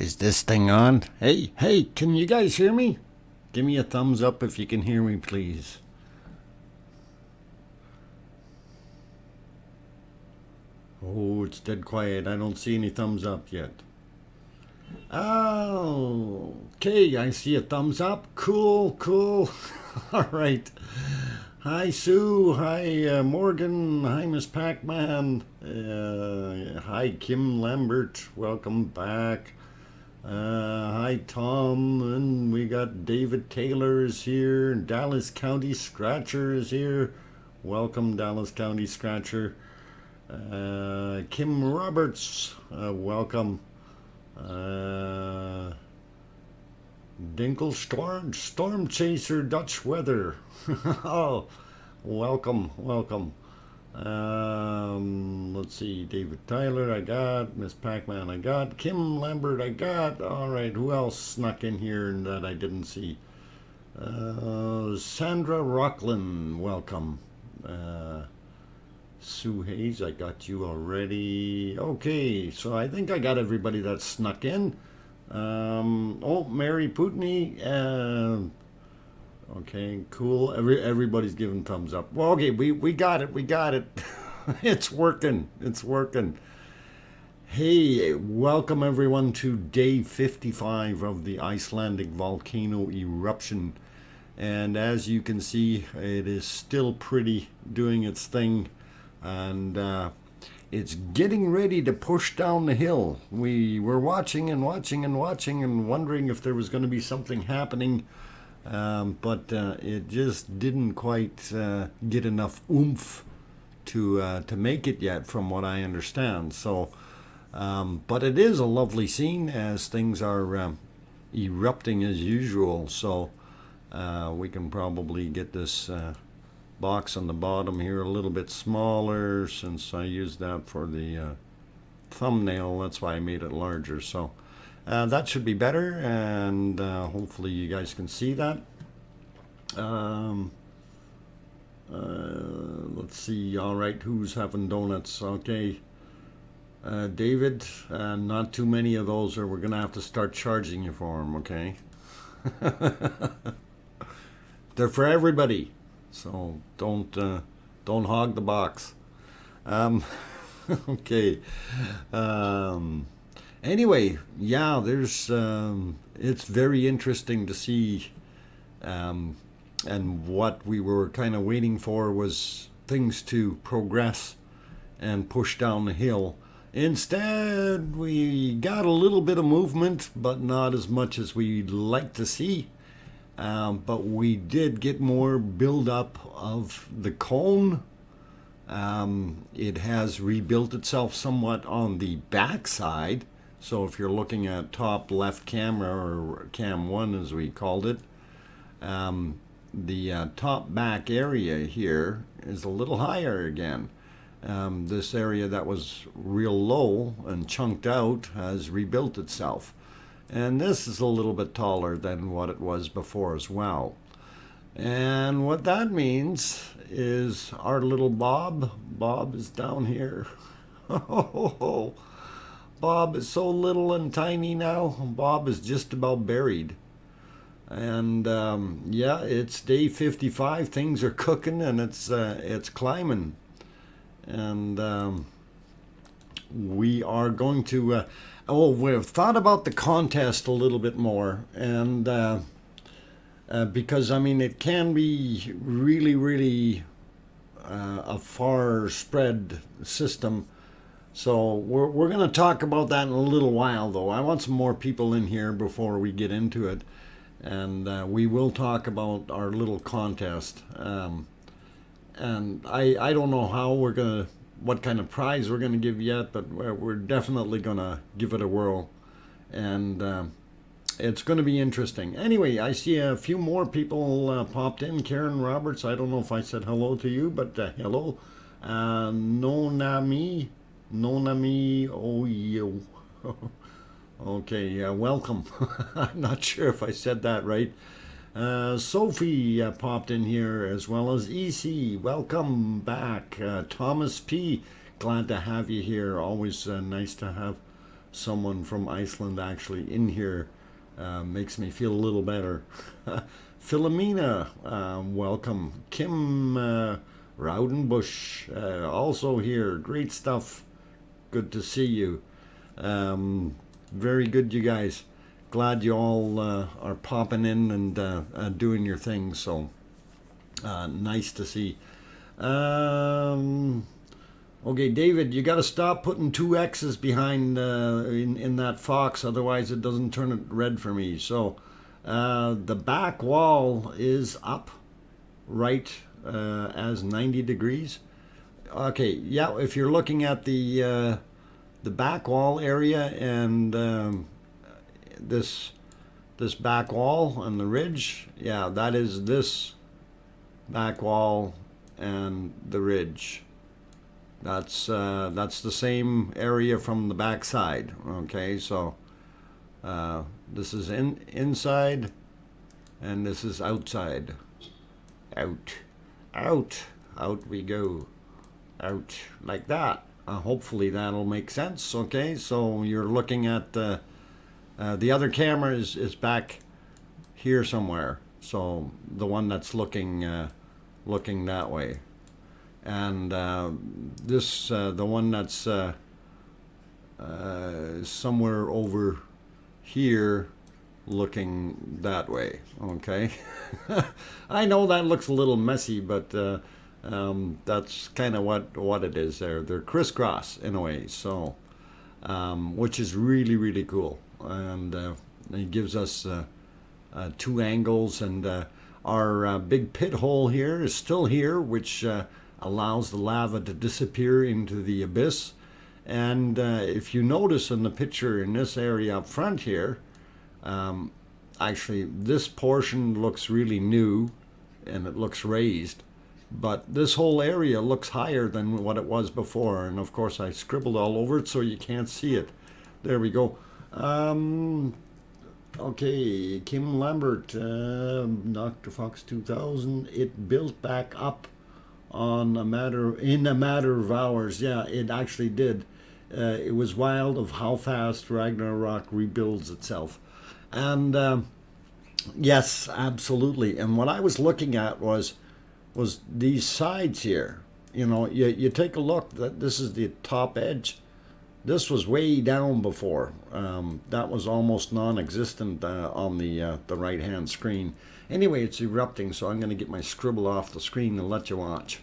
Is this thing on? Hey, can you guys hear me? Give me a thumbs up if you can hear me, please. Oh, it's dead quiet. I don't see any thumbs up yet. Oh, okay, I see a thumbs up. Cool. All right. Hi, Sue. Hi, Morgan. Hi, Miss Pac-Man. Hi, Kim Lambert. Welcome back. Hi, Tom. And we got David Taylor is here. Dallas County Scratcher is here. Welcome, Dallas County Scratcher. Kim Roberts, welcome. Dinkle Storm Chaser Dutch Weather. Oh, welcome. Let's see, David Tyler I got, Miss Pac-Man I got, Kim Lambert I got. All right, who else snuck in here that I didn't see? Sandra Rockland, welcome. Sue Hayes, I got you already. Okay, so I think I got everybody that snuck in. Oh, Mary Putney. Okay, cool. Everybody's giving thumbs up. Well, okay, we got it. It's working. Hey, welcome everyone to day 55 of the Icelandic volcano eruption. And as you can see, it is still pretty doing its thing. And it's getting ready to push down the hill. We were watching and wondering if there was going to be something happening, but it just didn't quite get enough oomph to make it yet, from what I understand. So, but it is a lovely scene as things are erupting as usual. So we can probably get this box on the bottom here a little bit smaller, since I used that for the thumbnail. That's why I made it larger. So that should be better, and hopefully you guys can see that. Let's see. All right, who's having donuts? Okay, David, not too many of those, or we're gonna have to start charging you for them. Okay. They're for everybody. So don't hog the box. Okay. Anyway, yeah, there's it's very interesting to see, and what we were kind of waiting for was things to progress and push down the hill. Instead, we got a little bit of movement, but not as much as we'd like to see. But we did get more buildup of the cone. It has rebuilt itself somewhat on the back side. So if you're looking at top left camera, or cam 1 as we called it, the top back area here is a little higher again. This area that was real low and chunked out has rebuilt itself. And this is a little bit taller than what it was before as well. And what that means is our little Bob is down here. Bob is so little and tiny now. Bob is just about buried. And yeah, it's day 55. Things are cooking, and it's climbing. And we are going to... we've thought about the contest a little bit more, and because I mean it can be really a far spread system. So we're going to talk about that in a little while, though. I want some more people in here before we get into it, and we will talk about our little contest. And I don't know how we're going to, what kind of prize we're going to give yet, but we're definitely going to give it a whirl, and it's going to be interesting. Anyway, I see a few more people popped in. Karen Roberts, I don't know if I said hello to you, but hello. Nonami, oh yo. Okay, welcome. I'm not sure if I said that right. Sophie popped in here, as well as EC. Welcome back. Thomas P. Glad to have you here. Always nice to have someone from Iceland actually in here makes me feel a little better. Philomena, welcome. Kim Raudenbush, also here. Great stuff. Good to see you. Very good, you guys. Glad you all are popping in and doing your thing. So nice to see. Okay, David, you got to stop putting two X's behind in that fox, otherwise it doesn't turn it red for me. So the back wall is up right as 90 degrees. Okay, yeah, if you're looking at the back wall area and this back wall and the ridge, yeah, that is this back wall and the ridge. That's the same area from the back side. Okay, so this is inside and this is outside. Out we go. Out like that. Hopefully that'll make sense. Okay, so you're looking at the other camera is back here somewhere. So the one that's looking that way. And this the one that's somewhere over here looking that way. Okay. I know that looks a little messy, but that's kind of what it is there. They're crisscross in a way, so which is really, really cool. And it gives us two angles, and our big pit hole here is still here, which allows the lava to disappear into the abyss. And if you notice in the picture in this area up front here, actually this portion looks really new and it looks raised, but this whole area looks higher than what it was before. And of course I scribbled all over it so you can't see it. There we go. Okay, Kim Lambert, DrFox2000, it built back up in a matter of hours. Yeah, it actually did. It was wild of how fast Ragnarok rebuilds itself. And yes, absolutely. And what I was looking at was these sides here. You know, you take a look, that this is the top edge. This was way down before. That was almost non-existent on the right hand screen. Anyway, it's erupting, so I'm going to get my scribble off the screen and let you watch,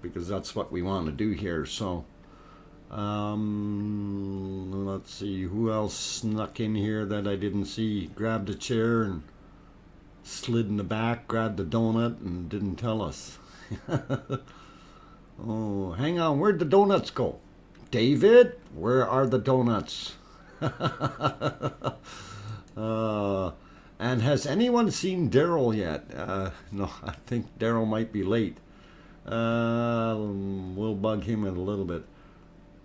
because that's what we want to do here. So let's see who else snuck in here that I didn't see. Grabbed a chair and slid in the back, grabbed the donut and didn't tell us. Oh, hang on, where'd the donuts go? David, where are the donuts? And has anyone seen Daryl yet? No, I think Daryl might be late. We'll bug him in a little bit.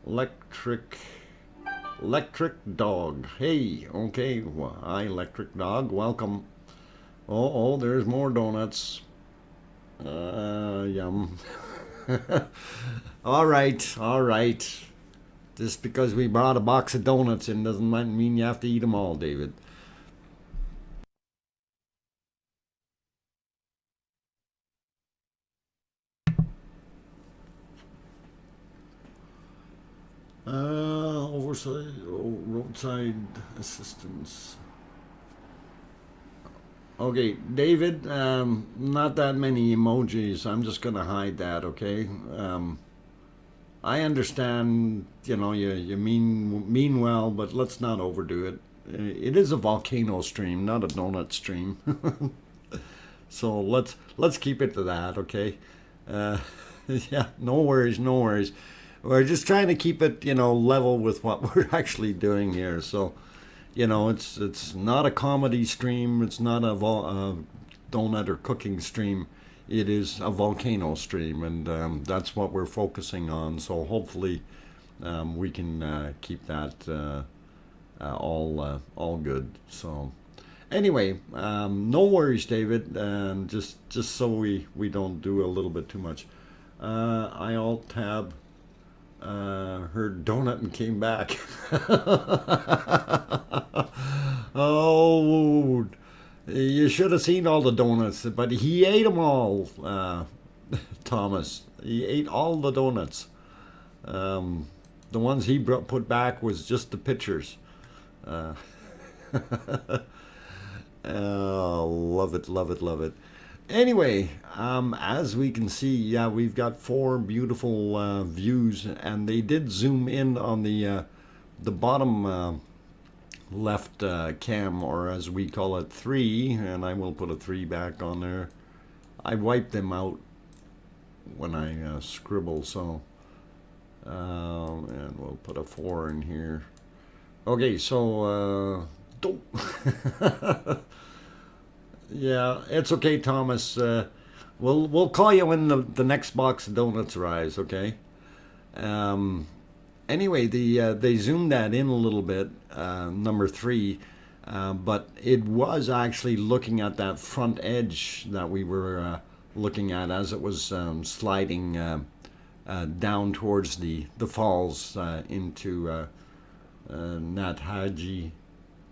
Electric Dog. Hey, okay. Well, hi, Electric Dog. Welcome. Oh, there's more donuts. Yum. All right. Just because we brought a box of donuts in doesn't mean you have to eat them all, David. Roadside assistance. Okay, David, not that many emojis. I'm just going to hide that, okay? I understand, you know, you mean well, but let's not overdo it. It is a volcano stream, not a donut stream. So let's keep it to that, okay? Yeah, no worries. We're just trying to keep it, you know, level with what we're actually doing here. So, you know, it's not a comedy stream. It's not a donut or cooking stream. It is a volcano stream, and that's what we're focusing on. So hopefully we can keep that all good. So anyway, no worries, David. Just so we don't do a little bit too much. I alt tab her donut and came back. Oh, you should have seen all the donuts, but he ate them all, Thomas. He ate all the donuts. The ones he put back was just the pictures. Uh, oh, love it, love it, love it. Anyway, as we can see, yeah, we've got four beautiful views, and they did zoom in on the bottom left cam, or as we call it, 3, and I will put a 3 back on there. I wipe them out when I scribble, so and we'll put a 4 in here. Okay, so don't. Yeah, it's okay, Thomas. We'll call you when the next box of donuts arrives. Okay. Um, anyway, they zoomed that in a little bit, number 3, but it was actually looking at that front edge that we were looking at as it was sliding down towards the falls into Nathaji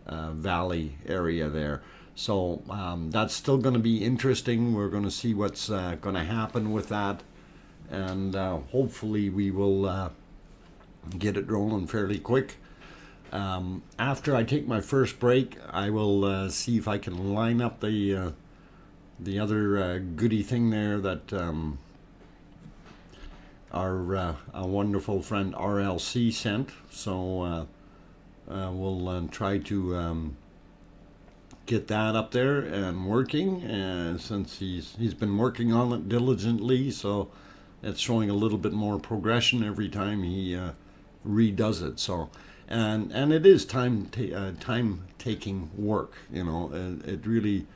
Valley area there. So that's still going to be interesting. We're going to see what's going to happen with that, and hopefully we will get it rolling fairly quick. After I take my first break, I will see if I can line up the other goodie thing there that our wonderful friend RLC sent. So we'll try to get that up there and working, and since he's been working on it diligently, so it's showing a little bit more progression every time he redoes it. So and it is time taking work, you know. It really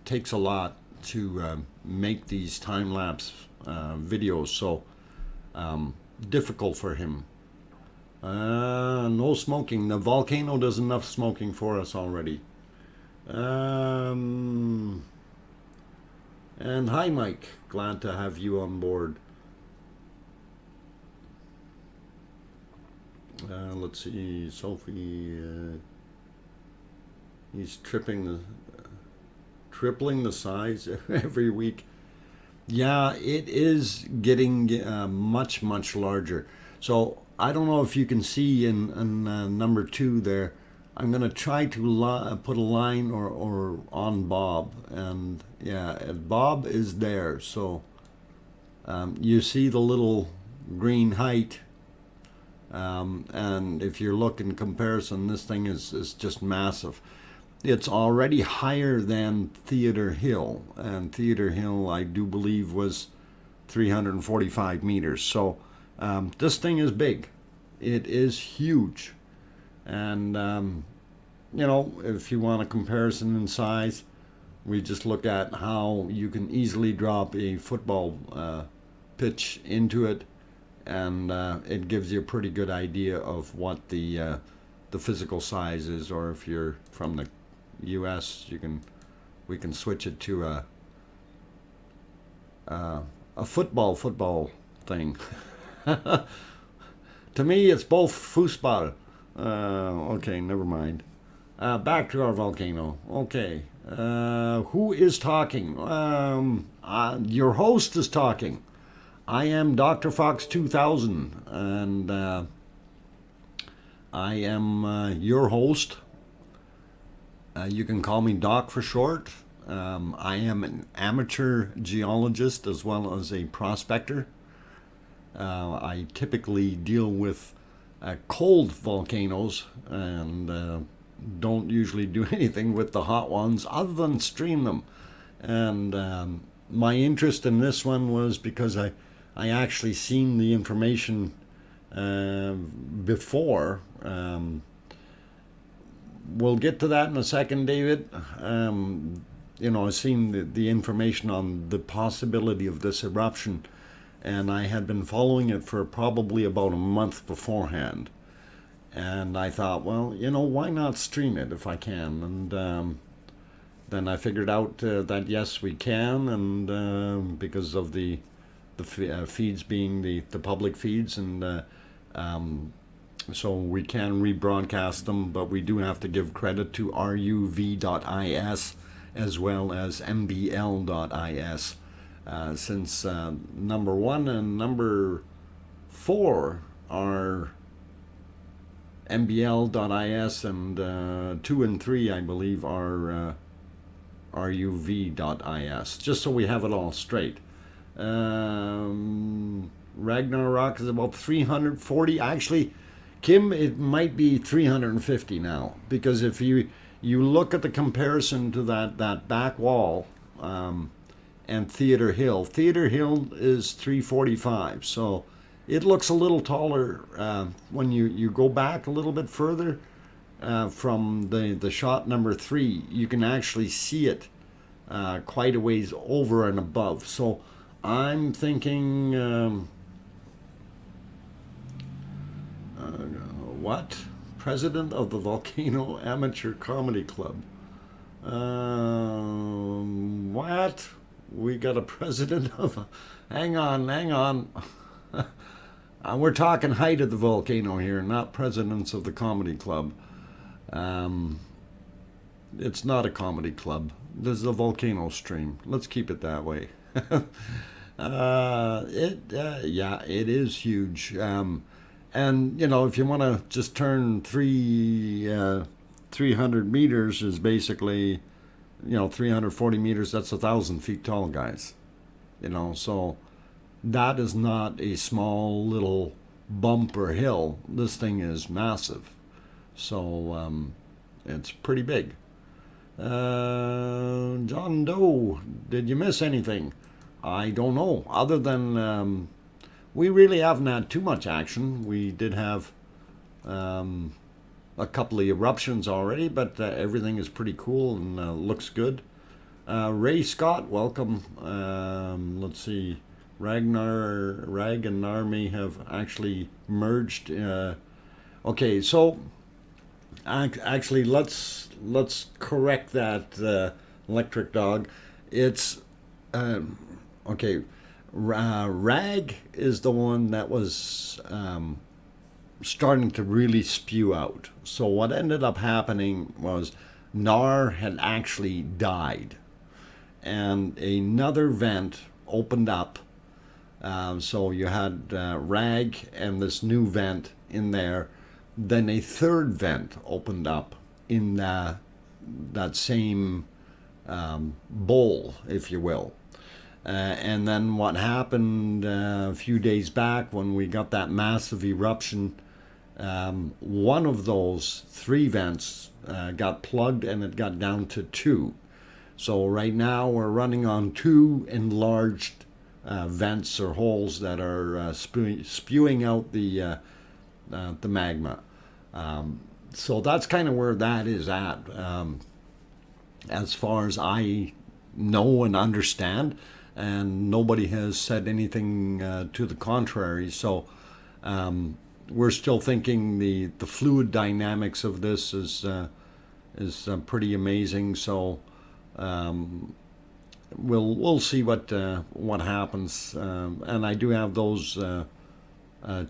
takes a lot to make these time-lapse videos, so difficult for him. No smoking. The Volcano does enough smoking for us already. And hi, Mike. Glad to have you on board. Let's see, Sophie. He's tripling the size every week. Yeah, it is getting much larger. So I don't know if you can see in number 2 there. I'm going to try to put a line or on Bob, and yeah, Bob is there. So you see the little green height, and if you look in comparison, this thing is just massive. It's already higher than Theater Hill, and Theater Hill, I do believe, was 345 meters. So this thing is big. It is huge. And, you know, if you want a comparison in size, we just look at how you can easily drop a football pitch into it, and it gives you a pretty good idea of what the physical size is. Or if you're from the U.S., we can switch it to a football thing. To me, it's both foosball. Okay, never mind. Back to our volcano. Okay. Who is talking? Your host is talking. I am DrFox2000, and I am your host. You can call me Doc for short. I am an amateur geologist as well as a prospector. I typically deal with cold volcanoes, and don't usually do anything with the hot ones other than stream them. And my interest in this one was because I actually seen the information before. We'll get to that in a second, David. You know, I've seen the information on the possibility of this eruption, and I had been following it for probably about a month beforehand. And I thought, well, you know, why not stream it if I can? And then I figured out that yes, we can, and because of the feeds being the public feeds, and so we can rebroadcast them, but we do have to give credit to ruv.is as well as mbl.is, since number 1 and number 4 are mbl.is, and 2 and 3, I believe, are ruv.is, just so we have it all straight. Ragnarok is about 340. Actually, Kim, it might be 350 now, because if you look at the comparison to that back wall and Theater Hill is 345, so it looks a little taller when you go back a little bit further from the shot number 3. You can actually see it quite a ways over and above. So I'm thinking, what? President of the Volcano Amateur Comedy Club. What? We got a president of... Hang on. We're talking height of the volcano here, not presidents of the comedy club. It's not a comedy club. This is a volcano stream. Let's keep it that way. Yeah, it is huge. And, if you want to just turn 300 meters is basically, 340 meters, that's 1,000 feet tall, guys. So that is not a small little bump or hill. This thing is massive. So it's pretty big. John Doe, did you miss anything? I don't know, other than we really haven't had too much action. We did have a couple of eruptions already, but everything is pretty cool and looks good. Ray Scott, welcome. Let's see, Rag and Nar may have actually merged. Okay, so actually let's correct that, Electric Dog. It's okay. Rag is the one that was starting to really spew out. So what ended up happening was Nar had actually died, and another vent opened up. So you had Rag and this new vent in there. Then a third vent opened up in that same bowl, if you will. And then what happened a few days back when we got that massive eruption, one of those 3 vents got plugged, and it got down to 2. So right now we're running on 2 enlarged vents or holes that are spewing out the magma. So that's kind of where that is at, as far as I know and understand. And nobody has said anything to the contrary. So we're still thinking the fluid dynamics of this is pretty amazing. So we'll see what happens. And I do have those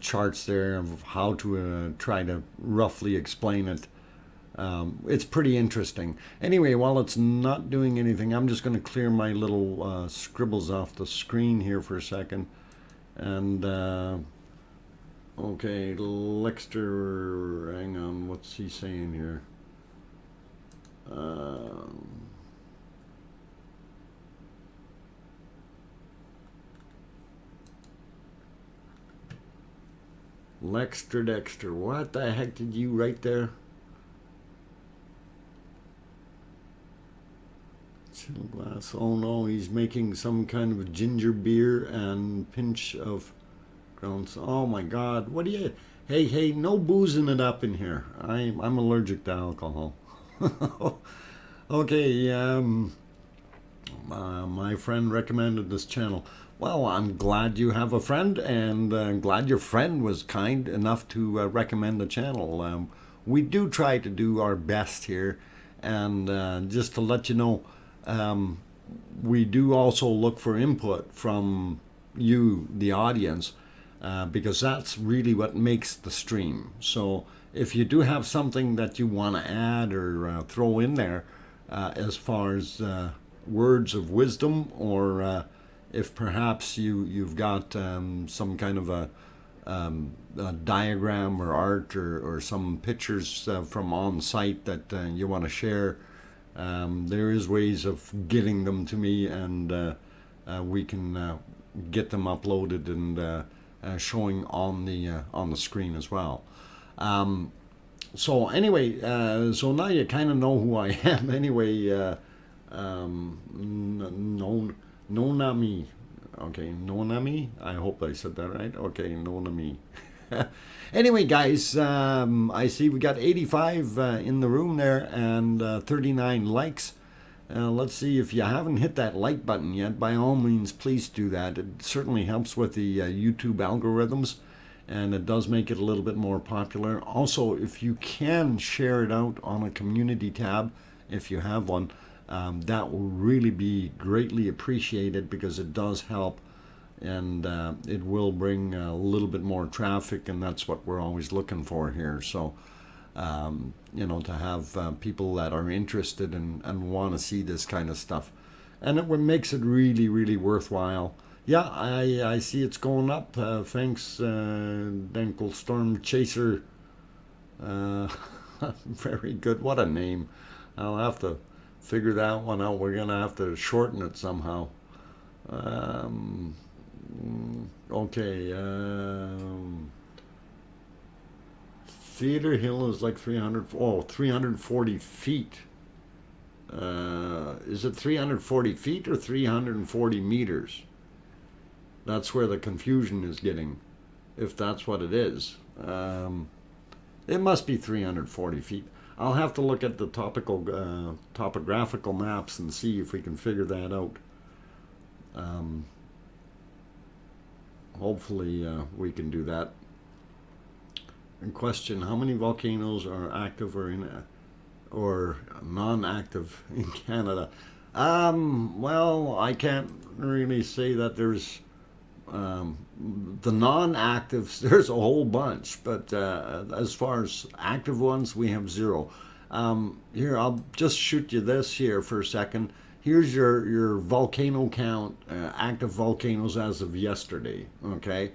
charts there of how to try to roughly explain it. It's pretty interesting. Anyway, while it's not doing anything, I'm just going to clear my little scribbles off the screen here for a second. And, okay, Lexter, hang on, what's he saying here? Lexter Dexter, what the heck did you write there? Glass. Oh no, he's making some kind of ginger beer and pinch of grounds. Oh my God, what do you? Hey, no boozing it up in here. I'm allergic to alcohol. Okay, my friend recommended this channel. Well, I'm glad you have a friend, and glad your friend was kind enough to recommend the channel. We do try to do our best here, and just to let you know, we do also look for input from you, the audience, because that's really what makes the stream. So if you do have something that you want to add or throw in there, as far as words of wisdom, or if perhaps you've got some kind of a diagram or art, or some pictures from on site that you want to share, there is ways of getting them to me, and we can get them uploaded and showing on the screen as well. So anyway, so now you kind of know who I am. Anyway, Nonami. Okay, Nonami. I hope I said that right. Okay, Nonami. Anyway, guys, I see we got 85 in the room there, and 39 likes. Let's see, if you haven't hit that like button yet, by all means, please do that. It certainly helps with the YouTube algorithms, and it does make it a little bit more popular. Also, if you can share it out on a community tab, if you have one, that will really be greatly appreciated, because it does help, and it will bring a little bit more traffic, and that's what we're always looking for here. So you know, to have people that are interested and want to see this kind of stuff, and it makes it really, really worthwhile. Yeah, I see it's going up. Thanks, Denkel Storm Chaser. Very good. What a name. I'll have to figure that one out. We're gonna have to shorten it somehow. Okay. Theater Hill is like 340 feet. Is it 340 feet or 340 meters? That's where the confusion is getting, if that's what it is. It must be 340 feet. I'll have to look at the topographical maps and see if we can figure that out. Hopefully we can do that. And question: how many volcanoes are active or non-active in Canada? Well, I can't really say that there's the non-actives. There's a whole bunch, but as far as active ones, we have 0. Here, I'll just shoot you this here for a second. Here's your volcano count, active volcanoes as of yesterday. Okay.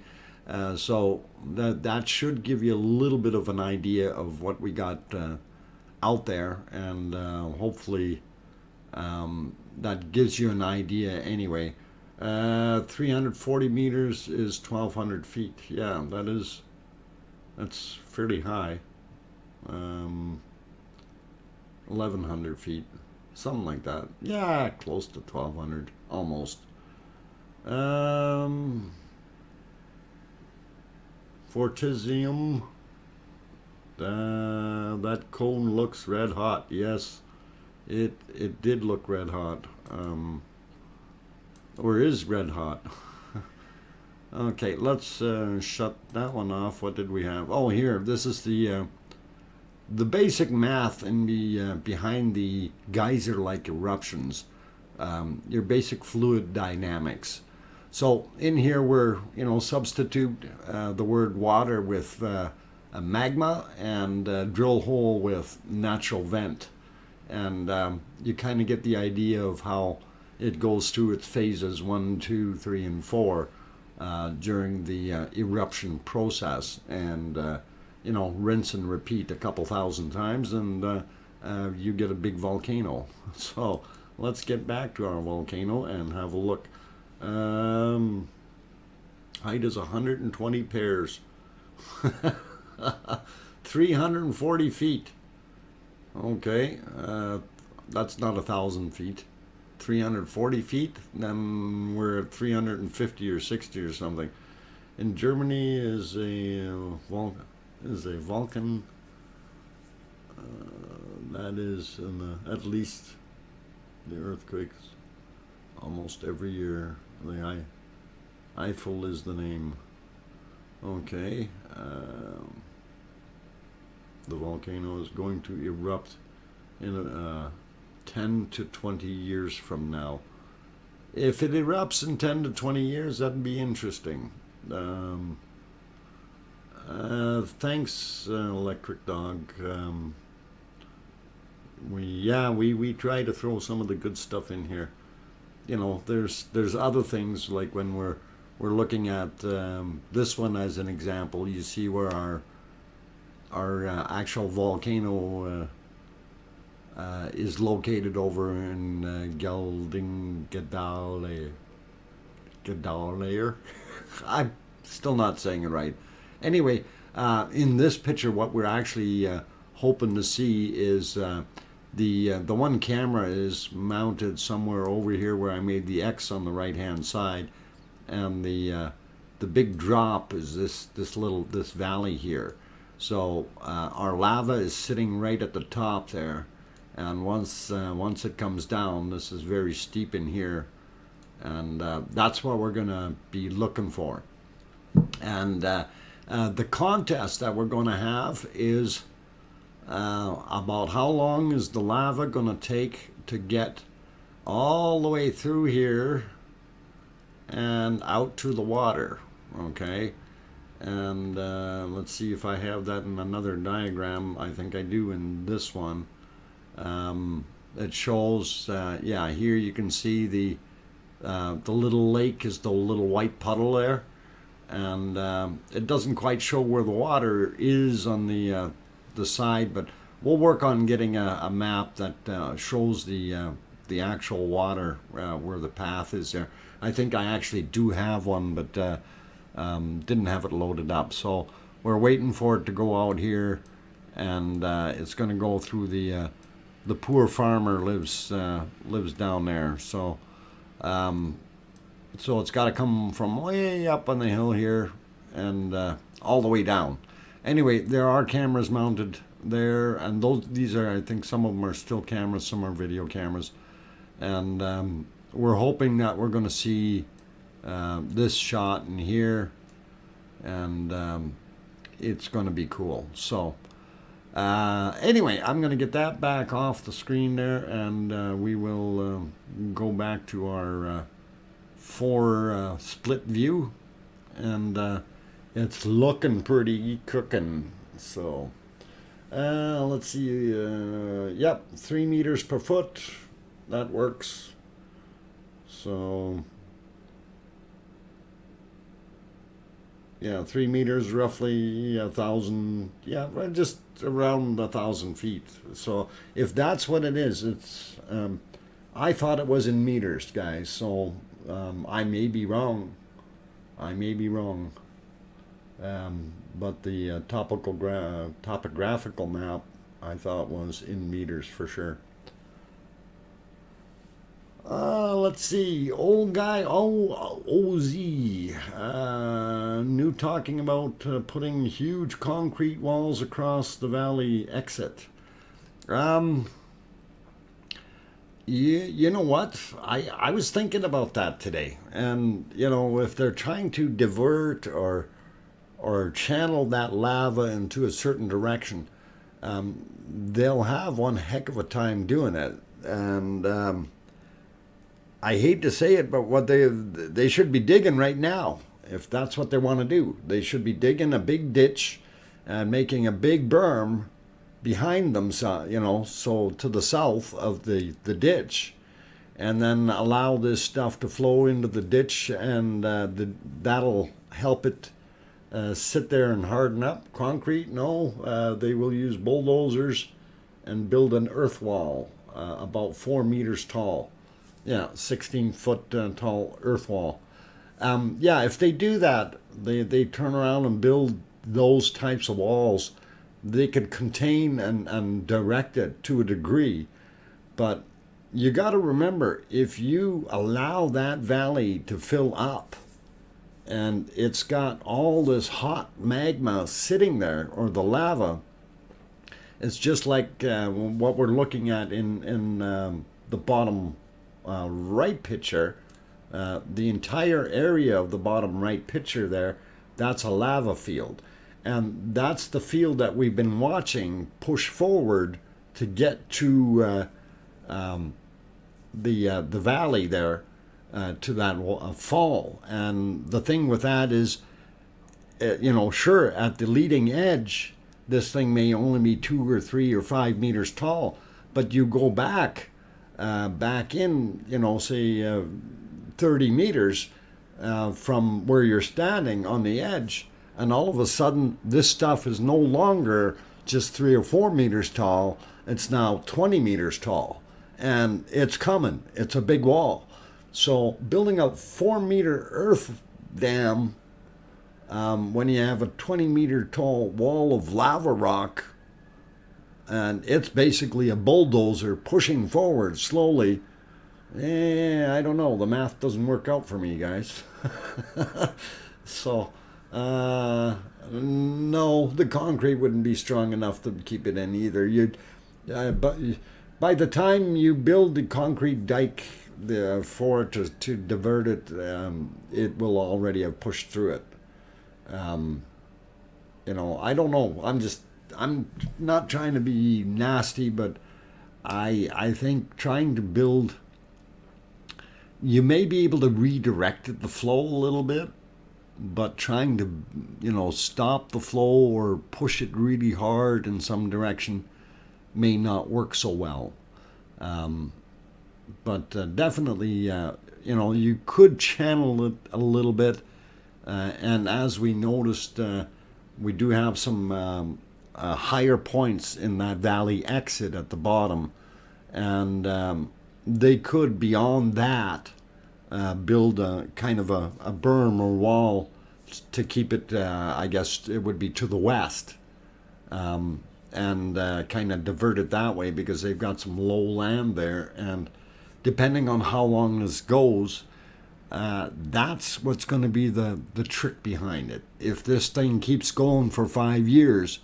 So that should give you a little bit of an idea of what we got out there, and hopefully that gives you an idea anyway. 340 meters is 1,200 feet. Yeah, that's fairly high. 1,100 feet, something like that. Yeah, close to 1,200, almost. Fortisium. That cone looks red hot. Yes, it did look red hot. Or is red hot. Okay, let's shut that one off. What did we have? Oh, here. This is the basic math in behind the geyser-like eruptions. Your basic fluid dynamics. So in here we're, substitute the word water with a magma, and drill hole with natural vent. And you kind of get the idea of how it goes through its phases 1, 2, 3, and 4 during the eruption process. And, rinse and repeat a couple thousand times, and you get a big volcano. So let's get back to our volcano and have a look. Height is 120 pairs. 340 feet. Okay, that's not 1,000 feet. 340 feet, then we're at 350 or 60 or something. In Germany is a Vulcan. That is at least the earthquakes almost every year. The Eiffel is the name. Okay. The volcano is going to erupt in 10 to 20 years from now. if it erupts in 10 to 20 years, that'd be interesting. Thanks, Electric Dog. We try to throw some of the good stuff in here. You know, there's other things, like when we're looking at this one as an example. You see where our actual volcano is located over in Geldingedalair. I'm still not saying it right. Anyway, in this picture, what we're actually hoping to see is the one camera is mounted somewhere over here where I made the X on the right hand side, and the big drop is this valley here. So our lava is sitting right at the top there, and once it comes down, this is very steep in here, and that's what we're gonna be looking for. And the contest that we're going to have is about how long is the lava going to take to get all the way through here and out to the water. Okay, and let's see if I have that in another diagram. I think I do in this one. It shows, yeah, here you can see the little lake is the little white puddle there. And it doesn't quite show where the water is on the side, but we'll work on getting a map that shows the actual water where the path is there. I think I actually do have one, but didn't have it loaded up. So we're waiting for it to go out here, and it's going to go through the poor farmer lives down there. So. So it's got to come from way up on the hill here and all the way down. Anyway, there are cameras mounted there, and these are, I think some of them are still cameras, some are video cameras. And we're hoping that we're going to see this shot in here, and it's going to be cool. So anyway, I'm going to get that back off the screen there, and we will go back to our 4 split view, and it's looking pretty cooking. So let's see, yep, 3 meters per foot, that works. So yeah, 3 meters, roughly 1,000, yeah, just around 1,000 feet. So if that's what it is, it's I thought it was in meters, guys, so I may be wrong. But the topographical map I thought was in meters for sure. Let's see. Old guy OZ new talking about putting huge concrete walls across the valley exit. You know what? I was thinking about that today, and you know, if they're trying to divert or channel that lava into a certain direction, they'll have one heck of a time doing it. And I hate to say it, but what they should be digging right now, if that's what they want to do. They should be digging a big ditch and making a big berm behind them, so, you know, so to the south of the ditch, and then allow this stuff to flow into the ditch, and that'll help it sit there and harden up. Concrete, no, they will use bulldozers and build an earth wall about 4 meters tall. Yeah, 16-foot tall earth wall. Yeah, if they do that, they turn around and build those types of walls, they could contain and direct it to a degree. But you got to remember, if you allow that valley to fill up and it's got all this hot magma sitting there, or the lava, it's just like what we're looking at in the bottom right picture. The entire area of the bottom right picture there, that's a lava field. And that's the field that we've been watching push forward to get to the valley there. to that fall. And the thing with that is, sure, at the leading edge, this thing may only be 2 or 3 or 5 meters tall, but you go back in, say 30 meters from where you're standing on the edge, and all of a sudden this stuff is no longer just 3 or 4 meters tall, it's now 20 meters tall, and it's coming. It's a big wall. So building a 4-meter earth dam when you have a 20-meter tall wall of lava rock, and it's basically a bulldozer pushing forward slowly, I don't know. The math doesn't work out for me, guys. So, no, the concrete wouldn't be strong enough to keep it in either. But by the time you build the concrete dike for it to divert it, it will already have pushed through it. I don't know. I'm not trying to be nasty, but I think trying to build, you may be able to redirect the flow a little bit, but trying to, stop the flow or push it really hard in some direction may not work so well. But definitely, you could channel it a little bit. And as we noticed, we do have some higher points in that valley exit at the bottom. And they could, beyond that, build a kind of a berm or wall to keep it, I guess it would be to the west, and kind of divert it that way, because they've got some low land there. And depending on how long this goes, that's what's going to be the trick behind it. If this thing keeps going for 5 years,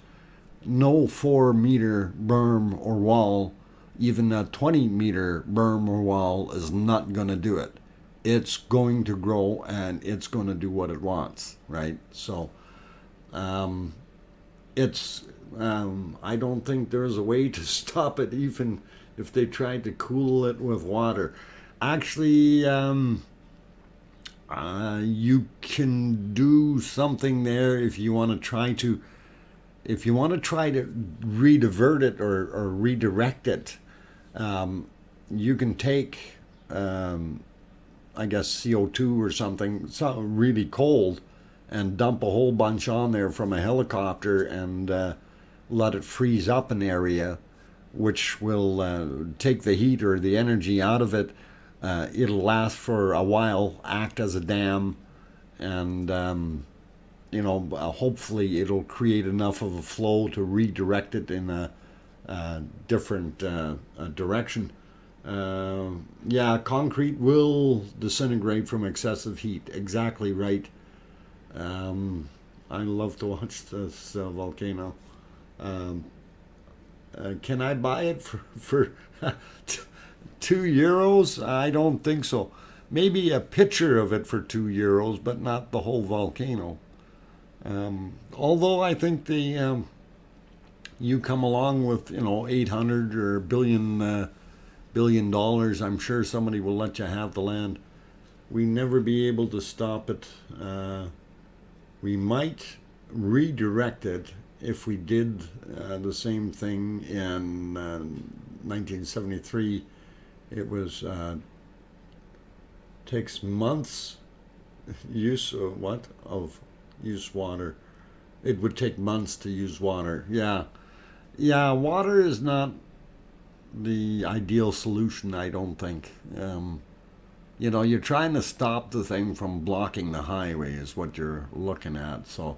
no 4-meter berm or wall, even a 20-meter berm or wall, is not going to do it. It's going to grow and it's going to do what it wants, right? So I don't think there's a way to stop it, even if they tried to cool it with water. Actually, you can do something there if you want to try to redivert it or redirect it. You can take, I guess, CO2 or something really cold, and dump a whole bunch on there from a helicopter, and let it freeze up an area, which will take the heat or the energy out of it. It'll last for a while, act as a dam, and hopefully it'll create enough of a flow to redirect it in a different direction. Concrete will disintegrate from excessive heat. Exactly right. I love to watch this volcano. Can I buy it for €2? I don't think so. Maybe a picture of it for €2, but not the whole volcano. Although I think you come along with 800 or $1 billion, I'm sure somebody will let you have the land. We never be able to stop it. We might redirect it if we did the same thing in 1973. It was takes months use water. It would take months to use water. Yeah, water is not the ideal solution, I don't think. You're trying to stop the thing from blocking the highway is what you're looking at. So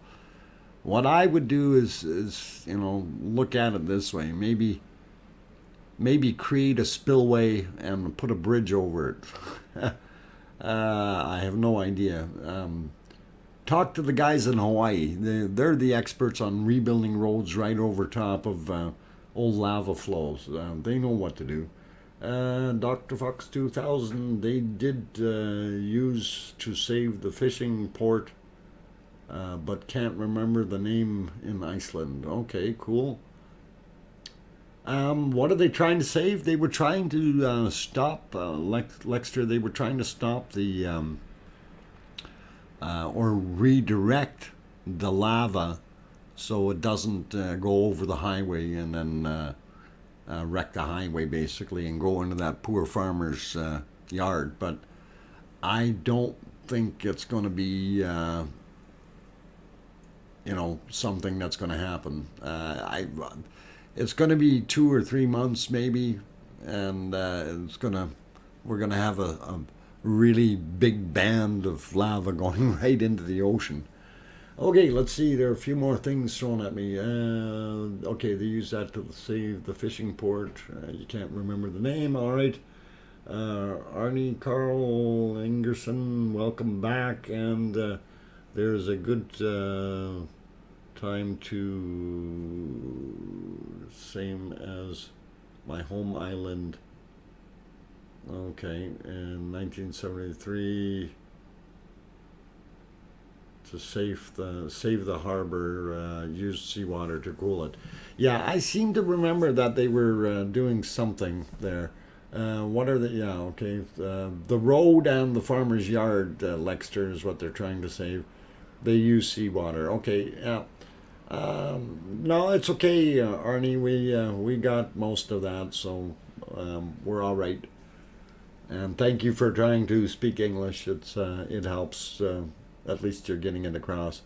what I would do is look at it this way. Maybe create a spillway and put a bridge over it. I have no idea. Talk to the guys in Hawaii. They're the experts on rebuilding roads right over top of old lava flows. They know what to do. DrFox2000, they did use to save the fishing port, but can't remember the name in Iceland. Okay, cool. What are they trying to save? They were trying to stop, Lexter, they were trying to stop the, or redirect the lava so it doesn't go over the highway and then wreck the highway basically and go into that poor farmer's yard. But I don't think it's going to be, something that's going to happen. It's going to be 2 or 3 months maybe, and we're going to have a really big band of lava going right into the ocean. Okay, let's see. There are a few more things thrown at me. Okay, they use that to save the fishing port. You can't remember the name. All right. Arnie Carl Ingerson, welcome back. And there's a good time to same as my home island. Okay, in 1973. To save the harbor, used seawater to cool it. Yeah, I seem to remember that they were doing something there. What are the? Yeah, okay. The road and the farmer's yard, Lexter, is what they're trying to save. They use seawater. Okay. Yeah. No, it's okay, Arnie. We got most of that, so we're all right. And thank you for trying to speak English. It helps. At least you're getting it across.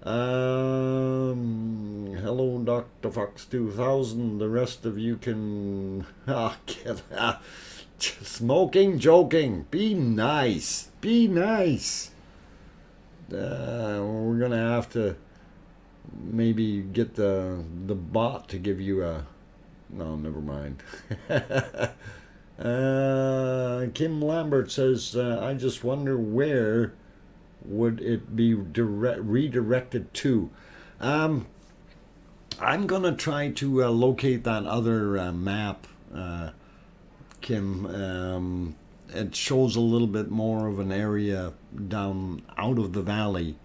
Hello, DrFox2000. The rest of you can get smoking, joking. Be nice. Be nice. We're gonna have to maybe get the bot to give you a. No, never mind. Kim Lambert says, I just wonder where would it be redirected to? I'm gonna try to locate that other map, Kim. It shows a little bit more of an area down out of the valley,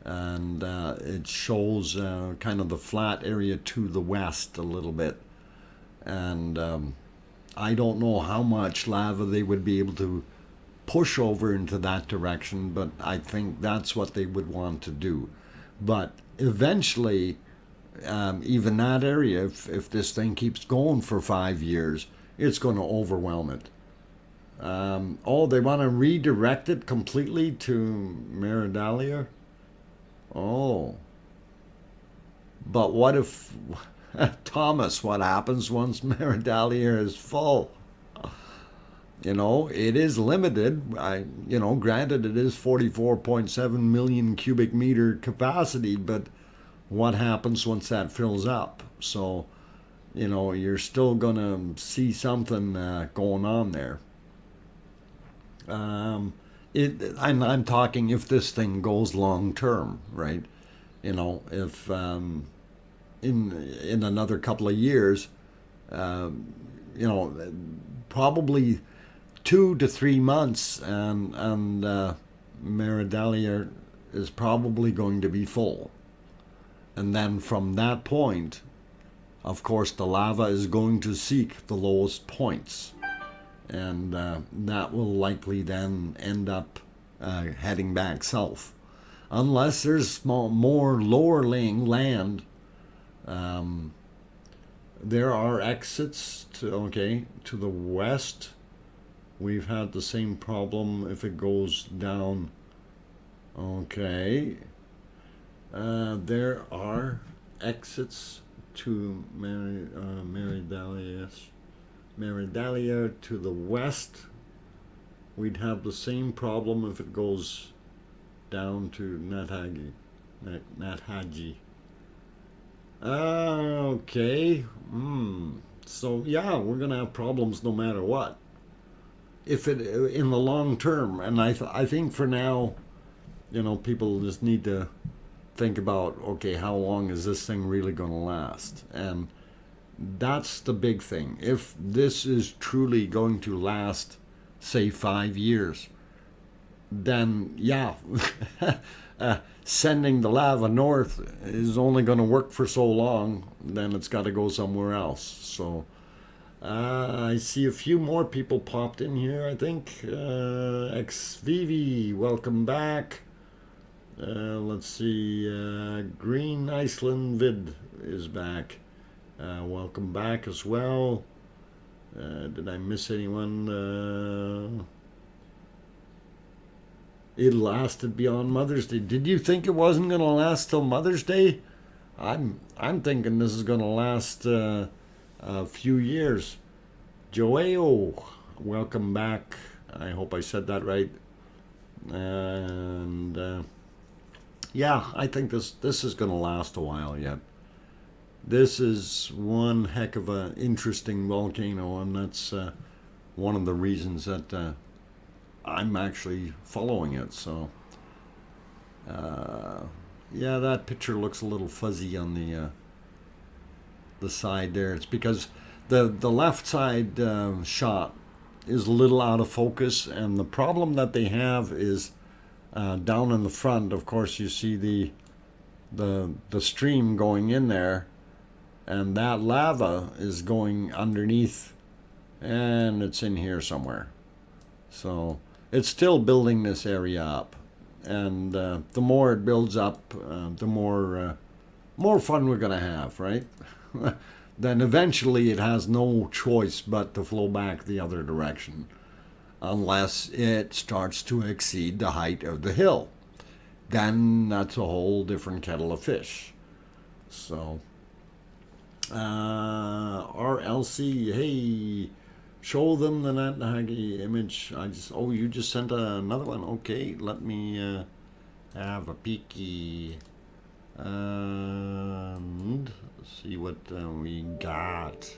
and it shows kind of the flat area to the west a little bit. And I don't know how much lava they would be able to push over into that direction, but I think that's what they would want to do. But eventually, even that area, if this thing keeps going for 5 years, it's going to overwhelm it. Oh, they want to redirect it completely to Meridalia? Oh. But what if, Thomas, what happens once Meridalia is full? It is limited. Granted, it is 44.7 million cubic meter capacity, but what happens once that fills up? So, you're still going to see something going on there. I'm talking if this thing goes long term, right? If in another couple of years, probably 2 to 3 months, and Meridalia is probably going to be full. And then from that point, of course, the lava is going to seek the lowest points. And that will likely then end up heading back south. Unless there's more lower-laying land. There are exits to the west. We've had the same problem if it goes down. Okay. There are exits to Meridalia to the west. We'd have the same problem if it goes down to Nathaji. Okay. So yeah, we're gonna have problems no matter what. If it in the long term, and I think for now, people just need to think about, okay, how long is this thing really going to last? And that's the big thing. If this is truly going to last, say, 5 years, then yeah, sending the lava north is only going to work for so long. Then it's got to go somewhere else. So I see a few more people popped in here, I think. XVV, welcome back. Let's see. Green Iceland Vid is back. Welcome back as well. Did I miss anyone? It lasted beyond Mother's Day. Did you think it wasn't going to last till Mother's Day? I'm thinking this is going to last a few years. Joao, welcome back. I hope I said that right. And yeah, I think this is going to last a while yet. This is one heck of an interesting volcano, and that's one of the reasons that I'm actually following it. So yeah, that picture looks a little fuzzy on the side there. It's because the left side shot is a little out of focus, and the problem that they have is down in the front. Of course, you see the stream going in there, and that lava is going underneath, and it's in here somewhere. So it's still building this area up, and the more it builds up, the more fun we're gonna have, right? Then eventually it has no choice but to flow back the other direction, unless it starts to exceed the height of the hill. Then that's a whole different kettle of fish. So RLC, hey, show them the NetHaggy image. You just sent another one. Okay, let me have a peeky and see what we got.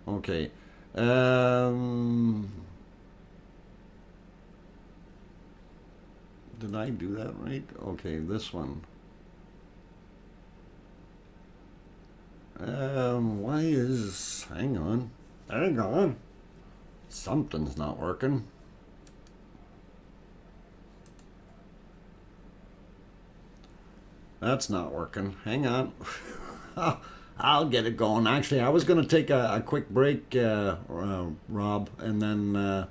Okay. Did I do that right? Okay, this one. Why is... Hang on. Something's not working. That's not working. Hang on. I'll get it going. Actually, I was going to take a quick break, Rob, and then...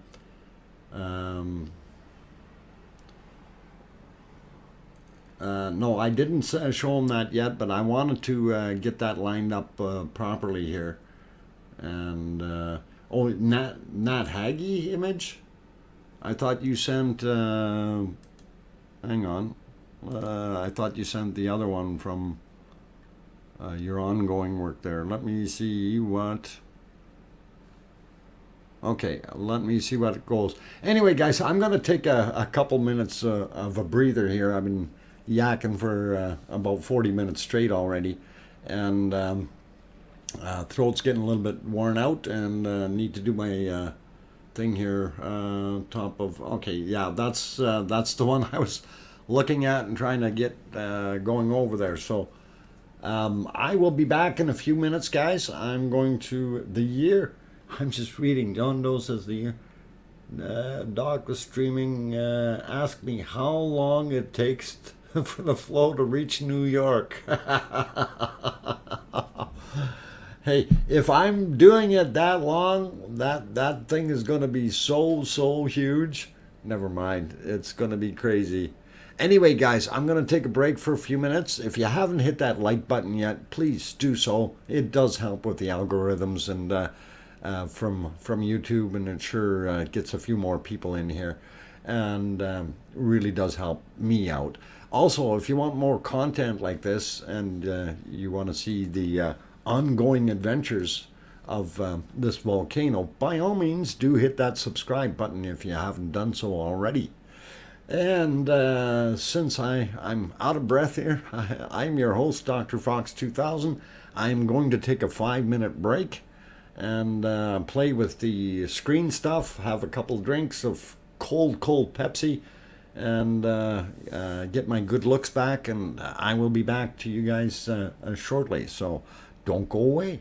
no, I didn't show him that yet, but I wanted to get that lined up properly here. And oh, Nat Haggy image. I thought you sent. Hang on. I thought you sent the other one from your ongoing work there. Let me see what. Okay, let me see what it goes. Anyway, guys, I'm going to take a couple minutes of a breather here. I've been yakking for about 40 minutes straight already, and throat's getting a little bit worn out, and need to do my thing here. Top of okay, yeah, that's the one I was looking at and trying to get going over there. So I will be back in a few minutes, guys. I'm going to the year. I'm just reading. John Doe says the year. Doc was streaming. Asked me how long it takes for the flow to reach New York. Hey, if I'm doing it that long, that thing is going to be so huge. Never mind. It's going to be crazy. Anyway, guys, I'm going to take a break for a few minutes. If you haven't hit that like button yet, please do so. It does help with the algorithms and from YouTube, and it sure gets a few more people in here, and really does help me out. Also, if you want more content like this, and you want to see the ongoing adventures of this volcano, by all means do hit that subscribe button if you haven't done so already. And since I'm out of breath here, I'm your host, DrFox2000. I'm going to take a 5-minute break and play with the screen stuff, have a couple drinks of cold Pepsi, and get my good looks back, and I will be back to you guys shortly. So don't go away.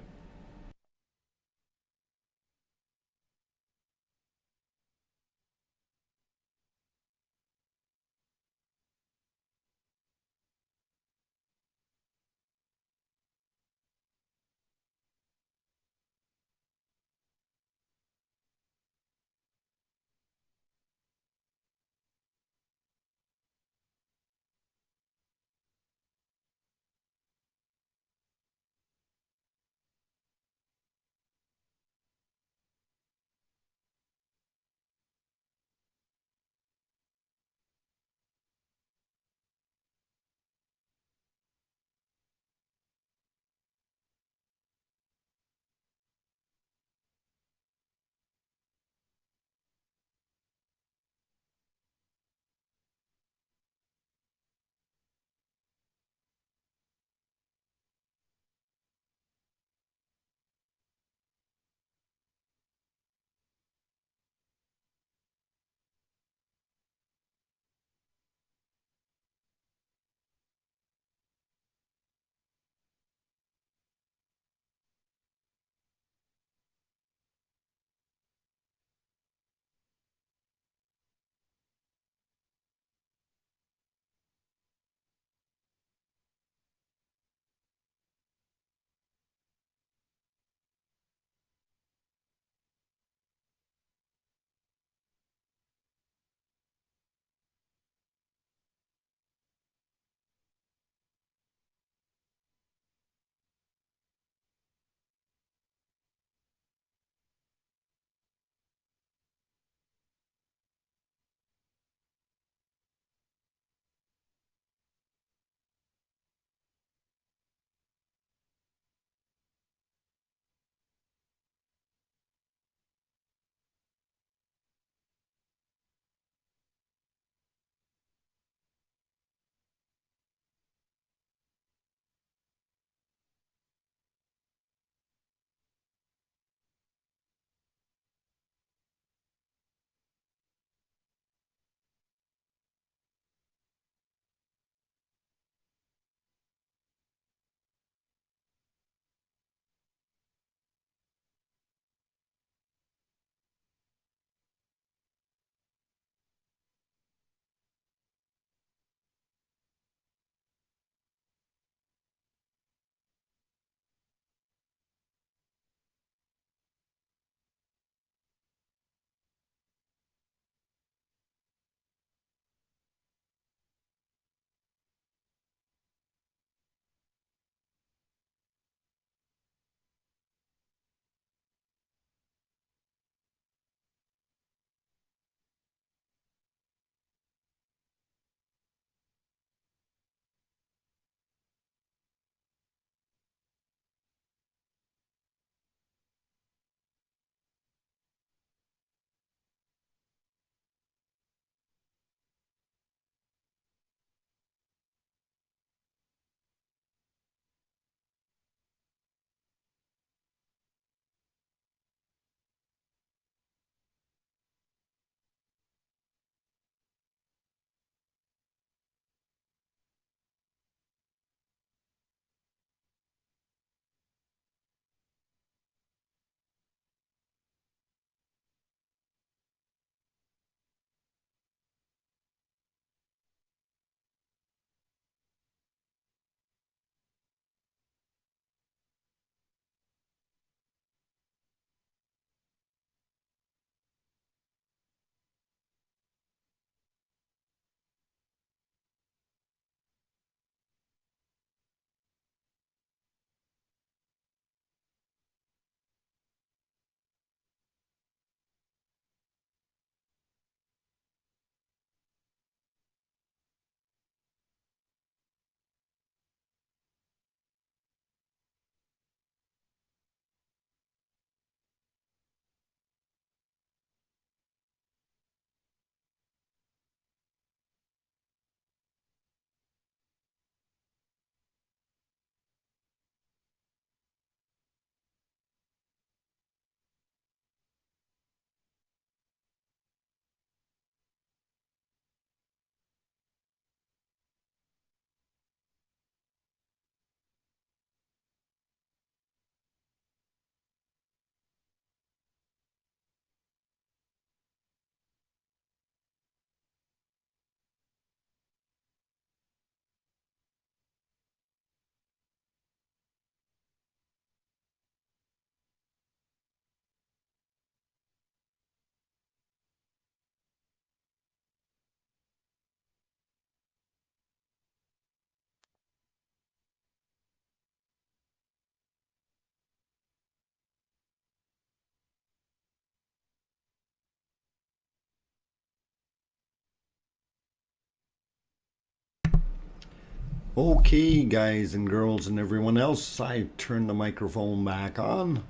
Okay, guys and girls and everyone else, I turned the microphone back on,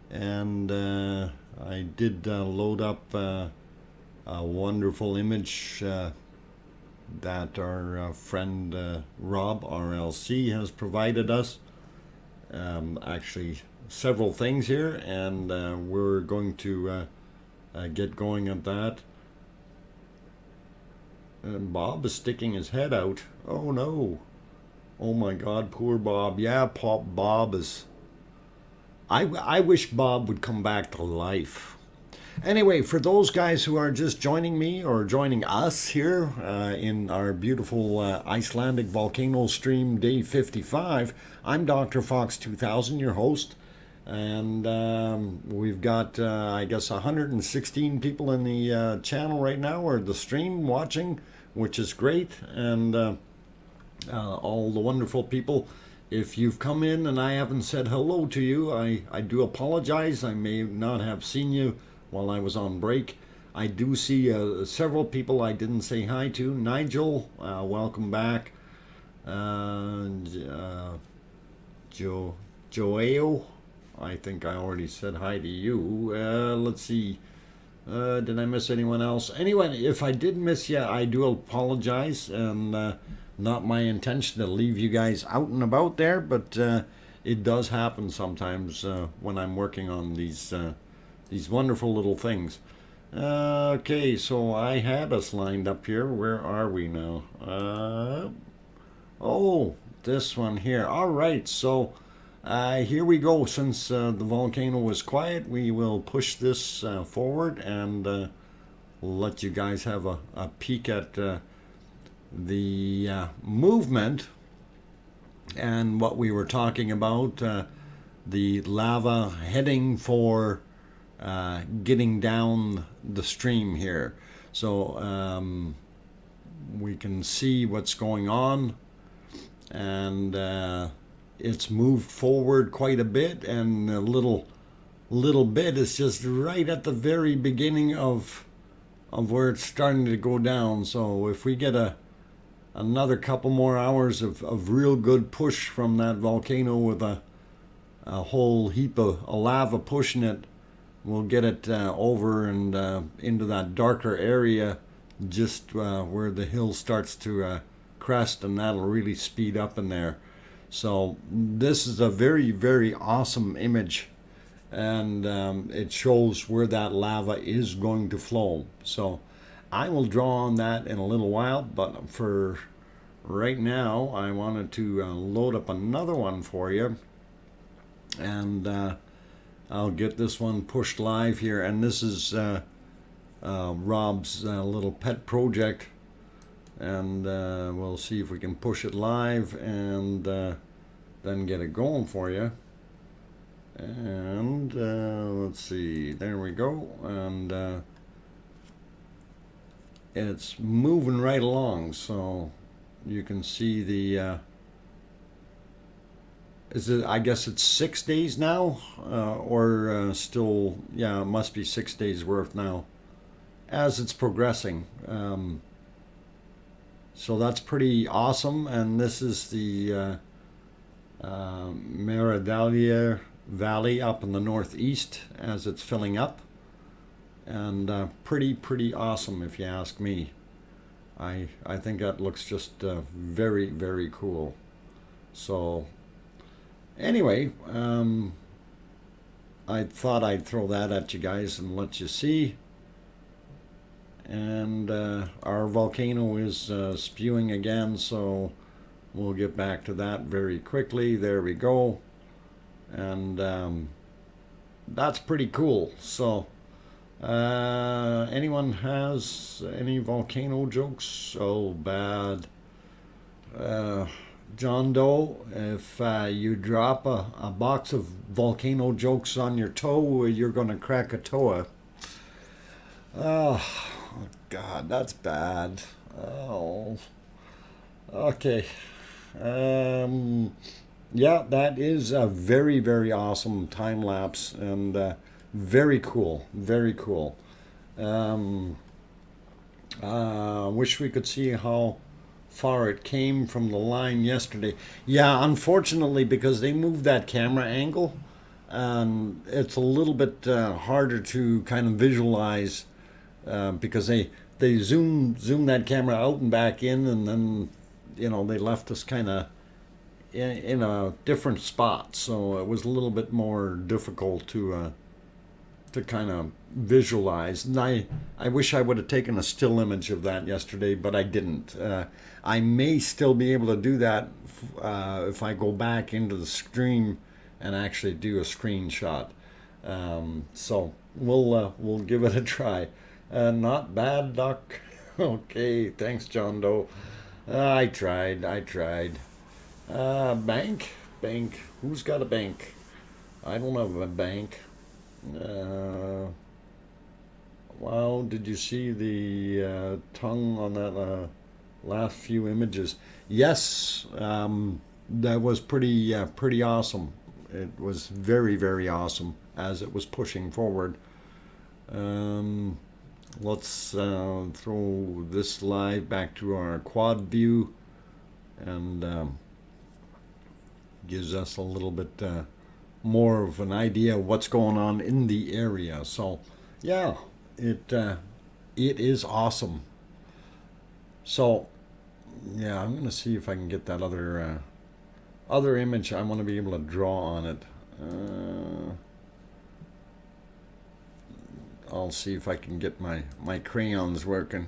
and I did load up a wonderful image that our friend Rob RLC has provided us. Actually, several things here, and we're going to get going at that. And Bob is sticking his head out. Oh no. Oh my God, poor Bob. Yeah, Bob is... I wish Bob would come back to life. Anyway, for those guys who are just joining me or joining us here in our beautiful Icelandic volcano stream day 55, I'm DrFox2000, your host. And we've got, I guess, 116 people in the channel right now, or the stream watching, which is great. And all the wonderful people. If you've come in and I haven't said hello to you, I do apologize. I may not have seen you while I was on break. I do see several people I didn't say hi to. Nigel, welcome back. Joao, I think I already said hi to you. Let's see. Did I miss anyone else? Anyway, if I did miss you, I do apologize, and not my intention to leave you guys out and about there, but it does happen sometimes when I'm working on these wonderful little things. Okay, so I had us lined up here. Where are we now? Oh, this one here. All right, so here we go. Since the volcano was quiet, we will push this forward, and we'll let you guys have a peek at the movement and what we were talking about, the lava heading for getting down the stream here. So we can see what's going on, and it's moved forward quite a bit, and a little bit is just right at the very beginning of where it's starting to go down. So if we get another couple more hours of real good push from that volcano with a whole heap of lava pushing it, we'll get it over and into that darker area just where the hill starts to crest, and that'll really speed up in there. So this is a very, very awesome image, and it shows where that lava is going to flow. So I will draw on that in a little while, but for right now I wanted to load up another one for you, and I'll get this one pushed live here. And this is Rob's little pet project, and we'll see if we can push it live and then get it going for you. And let's see, there we go, and it's moving right along. So you can see the I guess it's 6 days now, or still, yeah, it must be 6 days worth now as it's progressing. So that's pretty awesome. And this is the Meradallia Valley up in the northeast as it's filling up, and pretty awesome if you ask me. I think that looks just very, very cool. So anyway, I thought I'd throw that at you guys and let you see. And our volcano is spewing again, so we'll get back to that very quickly. There we go. And that's pretty cool. So anyone has any volcano jokes? So bad. John Doe, if you drop a box of volcano jokes on your toe, you're gonna crack a toe. Oh God, that's bad. Oh, okay. Yeah, that is a very, very awesome time lapse, and very cool, very cool. Wish we could see how far it came from the line yesterday. Yeah, unfortunately, because they moved that camera angle, it's a little bit harder to kind of visualize because they zoom that camera out and back in, and then they left us kind of in a different spot, so it was a little bit more difficult to kind of visualize. And I wish I would have taken a still image of that yesterday, but I didn't. I may still be able to do that if I go back into the stream and actually do a screenshot. So we'll give it a try. Not bad, Doc. Okay, thanks, John Doe. I tried. Bank. Who's got a bank? I don't have a bank. Wow, did you see the tongue on that last few images? Yes, that was pretty awesome. It was very, very awesome as it was pushing forward. Let's throw this live back to our quad view, and gives us a little bit more of an idea of what's going on in the area. So yeah, it is awesome. So yeah, I'm gonna see if I can get that other image. I want to be able to draw on it. I'll see if I can get my crayons working.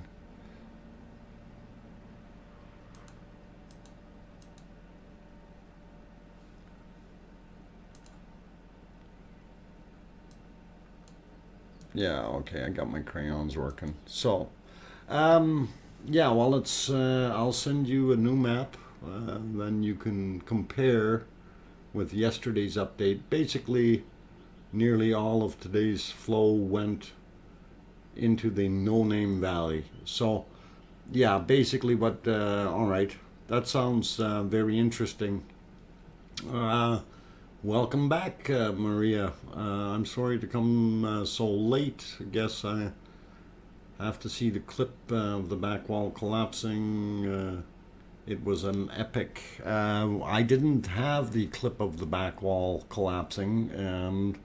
Yeah, okay, I got my crayons working. So, yeah, well, I'll send you a new map, then you can compare with yesterday's update. Basically, nearly all of today's flow went into the no-name valley. So, yeah, basically what, all right, that sounds very interesting. Welcome back, Maria. I'm sorry to come so late. I guess I have to see the clip of the back wall collapsing. It was an epic. I didn't have the clip of the back wall collapsing, and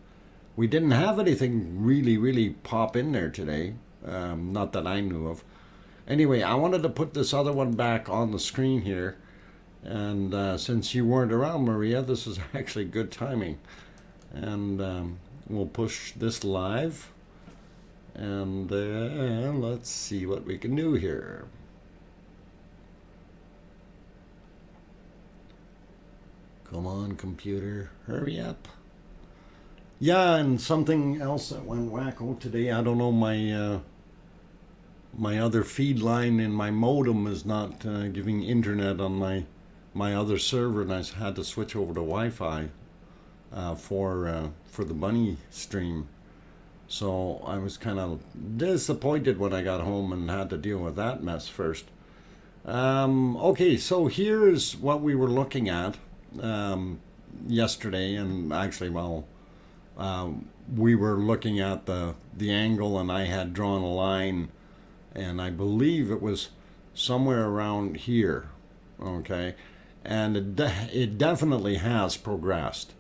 we didn't have anything really pop in there today. Not that I knew of. Anyway, I wanted to put this other one back on the screen here. And since you weren't around, Maria, this is actually good timing. And we'll push this live. And let's see what we can do here. Come on, computer, hurry up. Yeah, and something else that went wacko today. I don't know, my other feed line in my modem is not giving internet on my other server, and I had to switch over to Wi-Fi for the bunny stream. So I was kind of disappointed when I got home and had to deal with that mess first. Okay, so here's what we were looking at yesterday, and actually, well, we were looking at the angle, and I had drawn a line, and I believe it was somewhere around here. Okay. And it definitely has progressed,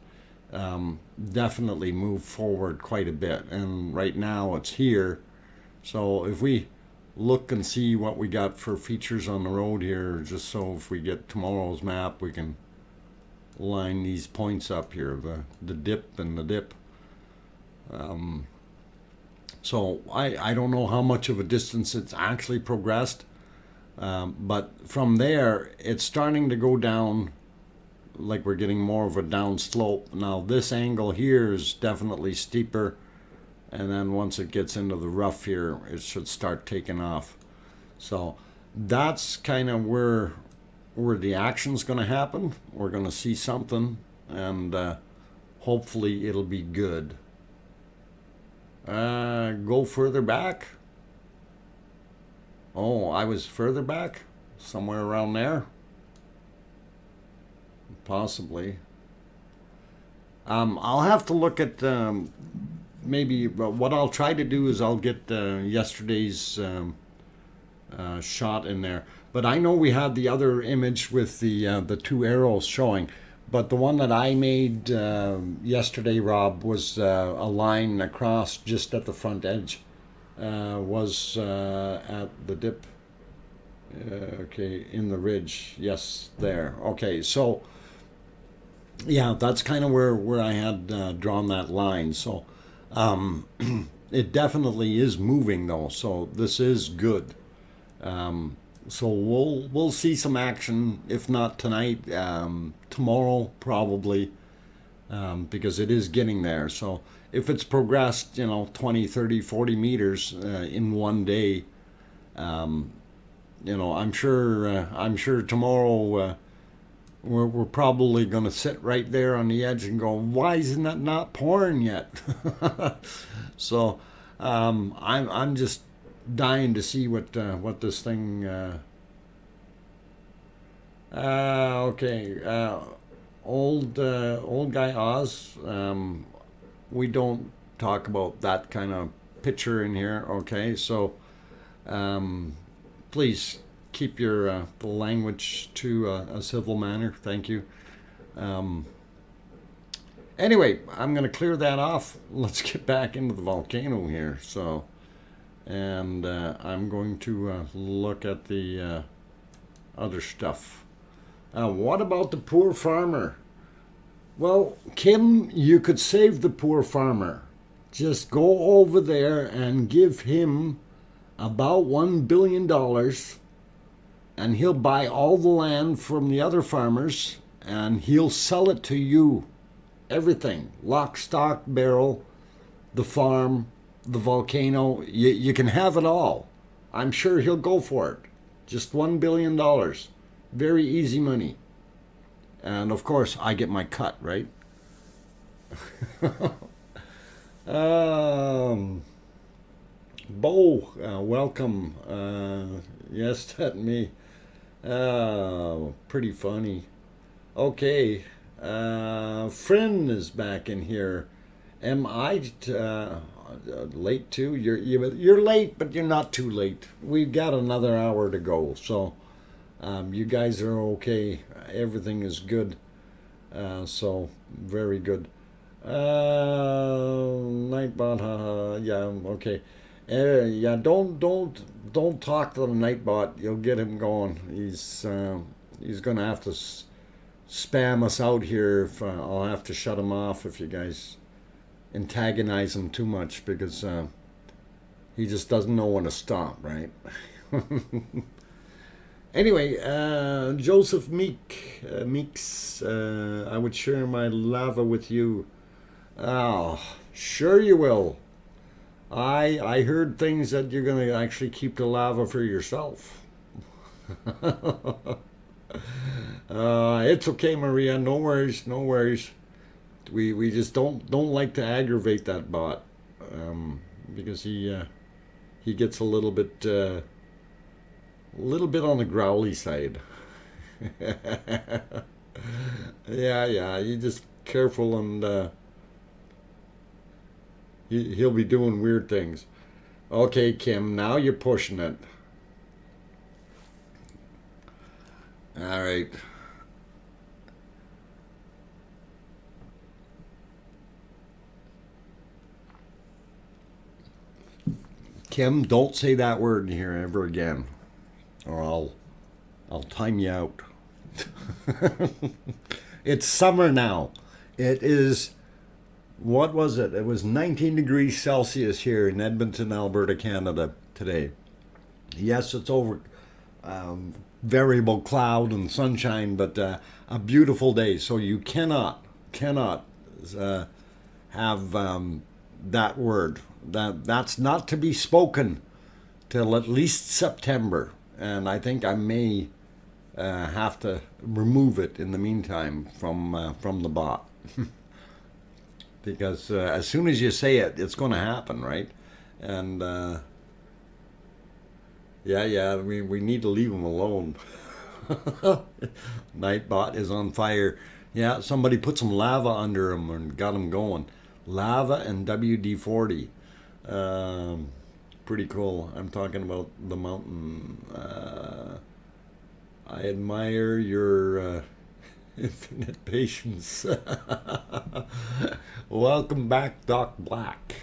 definitely moved forward quite a bit, and right now it's here. So if we look and see what we got for features on the road here, just so if we get tomorrow's map, we can line these points up here, the dip and the dip. So I don't know how much of a distance it's actually progressed. But from there, it's starting to go down, like we're getting more of a down slope. Now this angle here is definitely steeper, and then once it gets into the rough here, it should start taking off. So that's kind of where the action's going to happen. We're going to see something, and hopefully it'll be good. Go further back. Oh, I was further back? Somewhere around there? Possibly. I'll have to look at maybe what I'll try to do is I'll get yesterday's shot in there. But I know we had the other image with the two arrows showing. But the one that I made yesterday, Rob, was a line across just at the front edge. Was at the dip. Okay, in the ridge. Yes, there. Okay, so yeah, that's kind of where I had drawn that line. So it definitely is moving though. So this is good. So we'll see some action, if not tonight, tomorrow probably, because it is getting there. So if it's progressed, 20, 30, 40 meters in one day, I'm sure tomorrow we're probably going to sit right there on the edge and go, why isn't that not pouring yet? So I'm just dying to see what this thing. Okay, old guy Oz. We don't talk about that kind of picture in here. Okay, so please keep your the language to a civil manner. Thank you. Anyway, I'm going to clear that off. Let's get back into the volcano here. So. And I'm going to look at the other stuff. What about the poor farmer? Well, Kim, you could save the poor farmer. Just go over there and give him about $1 billion, and he'll buy all the land from the other farmers, and he'll sell it to you. Everything. Lock, stock, barrel, the farm, the volcano, you can have it all. I'm sure he'll go for it. Just $1 billion. Very easy money. And of course, I get my cut, right? Bo, welcome. Yes, that me. Pretty funny. Okay. Friend is back in here. Am I late too? You're late, but you're not too late. We've got another hour to go, so you guys are okay. Everything is good, so very good. NightBot, yeah, okay. Yeah, don't talk to the NightBot. You'll get him going. He's gonna have to spam us out here. If I'll have to shut him off if you guys antagonize him too much, because he just doesn't know when to stop, right? Anyway, Joseph Meeks, I would share my lava with you. Oh, sure you will. I heard things that you're going to actually keep the lava for yourself. It's okay, Maria. No worries, no worries. We just don't like to aggravate that bot, because he gets a little bit on the growly side. Yeah. You just careful, and he'll be doing weird things. Okay, Kim, now you're pushing it. All right. Kim, don't say that word in here ever again, or I'll time you out. It's summer now. It is, what was it? It was 19 degrees Celsius here in Edmonton, Alberta, Canada today. Yes, it's over variable cloud and sunshine, but a beautiful day. So you cannot have that word. That's not to be spoken till at least September, and I think I may have to remove it in the meantime from the bot. Because as soon as you say it, it's going to happen, right? And we need to leave him alone. NightBot is on fire. Yeah, somebody put some lava under him and got him going. Lava and WD-40. pretty cool. I'm talking about the mountain. I admire your infinite patience. Welcome back, Doc Black.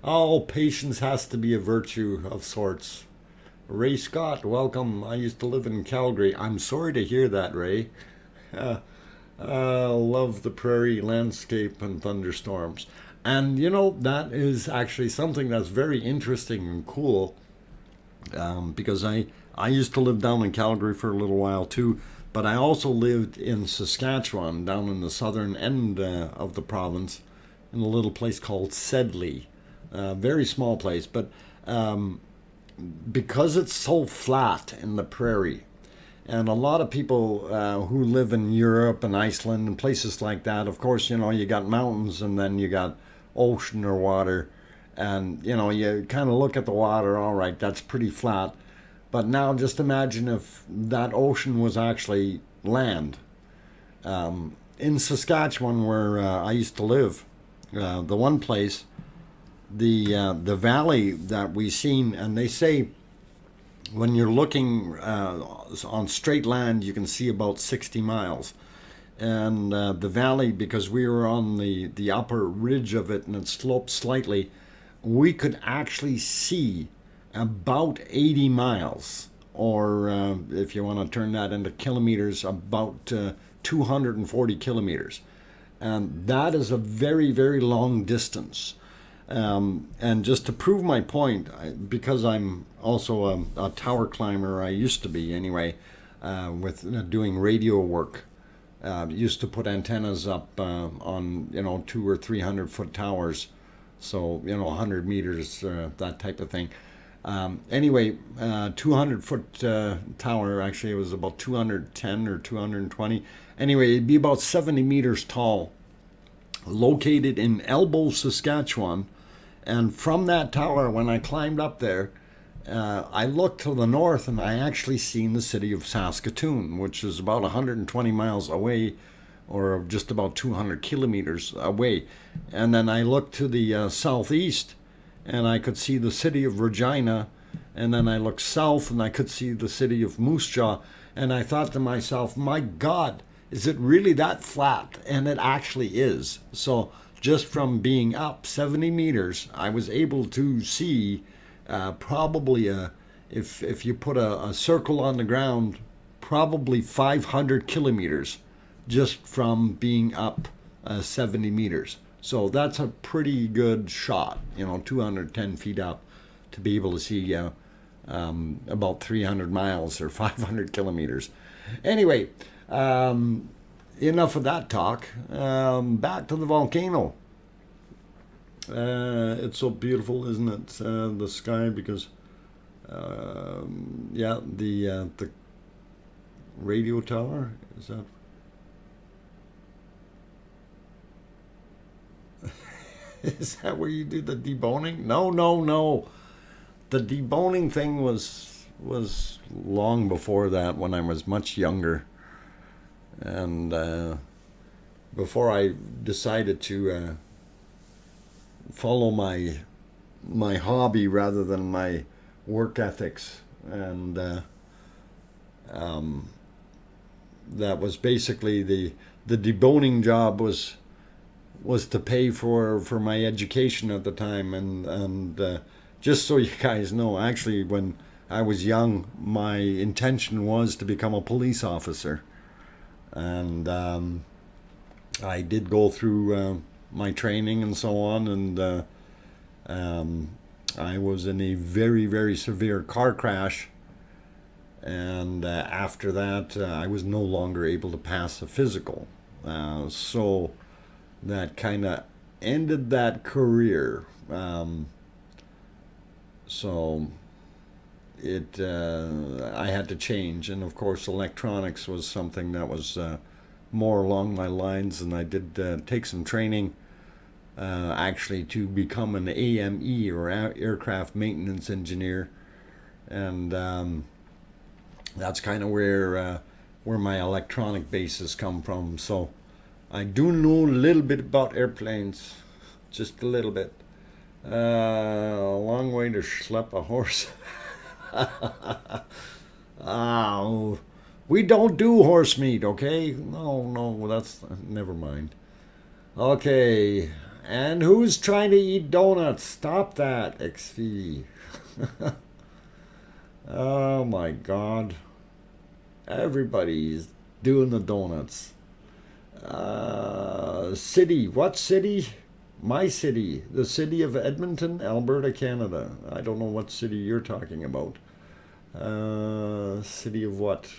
Oh, patience has to be a virtue of sorts. Ray Scott, welcome. I used to live in Calgary. I'm sorry to hear that, Ray. Love the prairie landscape and thunderstorms. And you know, that is actually something that's very interesting and cool, because I used to live down in Calgary for a little while too, but I also lived in Saskatchewan, down in the southern end of the province, in a little place called Sedley. Very small place, but because it's so flat in the prairie, and a lot of people who live in Europe and Iceland and places like that, of course, you know, you got mountains and then you got ocean or water, and you know, you kind of look at the water, all right, that's pretty flat. But now just imagine if that ocean was actually land. In Saskatchewan, where I used to live, the one place, the valley that we seen, and they say when you're looking on straight land, you can see about 60 miles. And the valley, because we were on the upper ridge of it and it sloped slightly, we could actually see about 80 miles, or if you want to turn that into kilometers, about 240 kilometers. And that is a very, very long distance. And just to prove my point, because I'm also a tower climber, I used to be anyway, with doing radio work, used to put antennas up on, you know, 200 or 300 foot towers, so, you know, 100 meters, that type of thing. Anyway, 200 foot tower, actually it was about 210 or 220. Anyway, it'd be about 70 meters tall, located in Elbow, Saskatchewan. And from that tower, when I climbed up there, I looked to the north and I actually seen the city of Saskatoon, which is about 120 miles away, or just about 200 kilometers away. And then I looked to the southeast and I could see the city of Regina. And then I looked south and I could see the city of Moose Jaw. And I thought to myself, my God, is it really that flat? And it actually is. So just from being up 70 meters, I was able to see probably, if you put a circle on the ground, probably 500 kilometers just from being up 70 meters. So that's a pretty good shot, you know, 210 feet up, to be able to see about 300 miles or 500 kilometers. Anyway, enough of that talk. Back to the volcano. It's so beautiful, isn't it? The sky, because yeah, the radio tower, is that? Is that where you do the deboning? No. The deboning thing was long before that, when I was much younger, and before I decided to follow my hobby rather than my work ethics, and that was basically the deboning job was to pay for my education at the time, and just so you guys know, actually when I was young, my intention was to become a police officer, and I did go through my training and so on, and I was in a very, very severe car crash, and after that I was no longer able to pass a physical, so that kind of ended that career. So I had to change, and of course electronics was something that was more along my lines, and I did take some training actually to become an AME, or aircraft maintenance engineer, and that's kind of where my electronic bases come from. So I do know a little bit about airplanes, just a little bit. A long way to schlep a horse. Oh, we don't do horse meat, okay? No, no, that's never mind. Okay, and who's trying to eat donuts? Stop that, XV. Oh my God. Everybody's doing the donuts. City. What city? My city. The city of Edmonton, Alberta, Canada. I don't know what city you're talking about. City of what?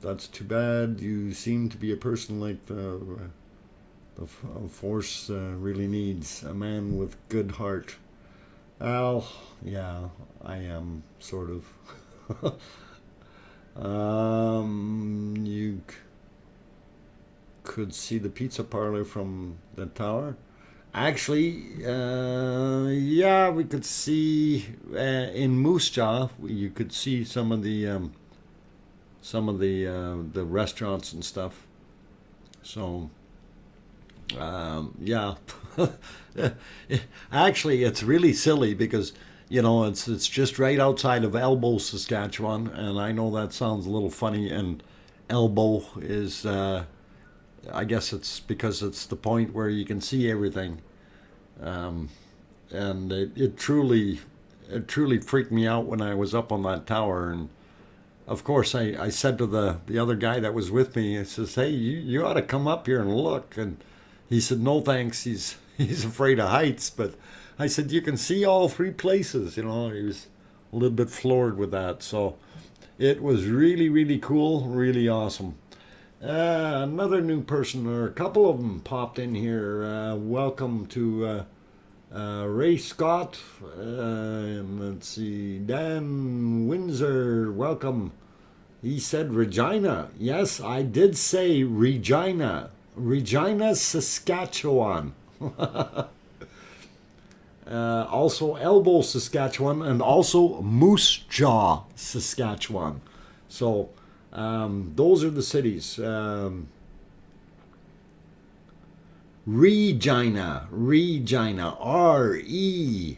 That's too bad. You seem to be a person like the force really needs. A man with good heart. Well, yeah, I am, sort of. You could see the pizza parlor from the tower. Actually, yeah, we could see in Moose Jaw. You could see some of the restaurants and stuff. So, yeah. Actually, it's really silly because it's just right outside of Elbow, Saskatchewan, and I know that sounds a little funny. And Elbow is, I guess it's because it's the point where you can see everything, um, and it truly freaked me out when I was up on that tower. And of course, I said to the other guy that was with me, I says, "Hey, you ought to come up here and look." And he said, "No, thanks. He's afraid of heights." But I said, "You can see all three places." He was a little bit floored with that. So it was really, really cool, really awesome. Another new person, or a couple of them, popped in here. Welcome to Ray Scott. And let's see, Dan Windsor. Welcome. He said Regina. Yes, I did say Regina. Regina, Saskatchewan. Also Elbow, Saskatchewan, and also Moose Jaw, Saskatchewan. So those are the cities. Regina, R-E-G,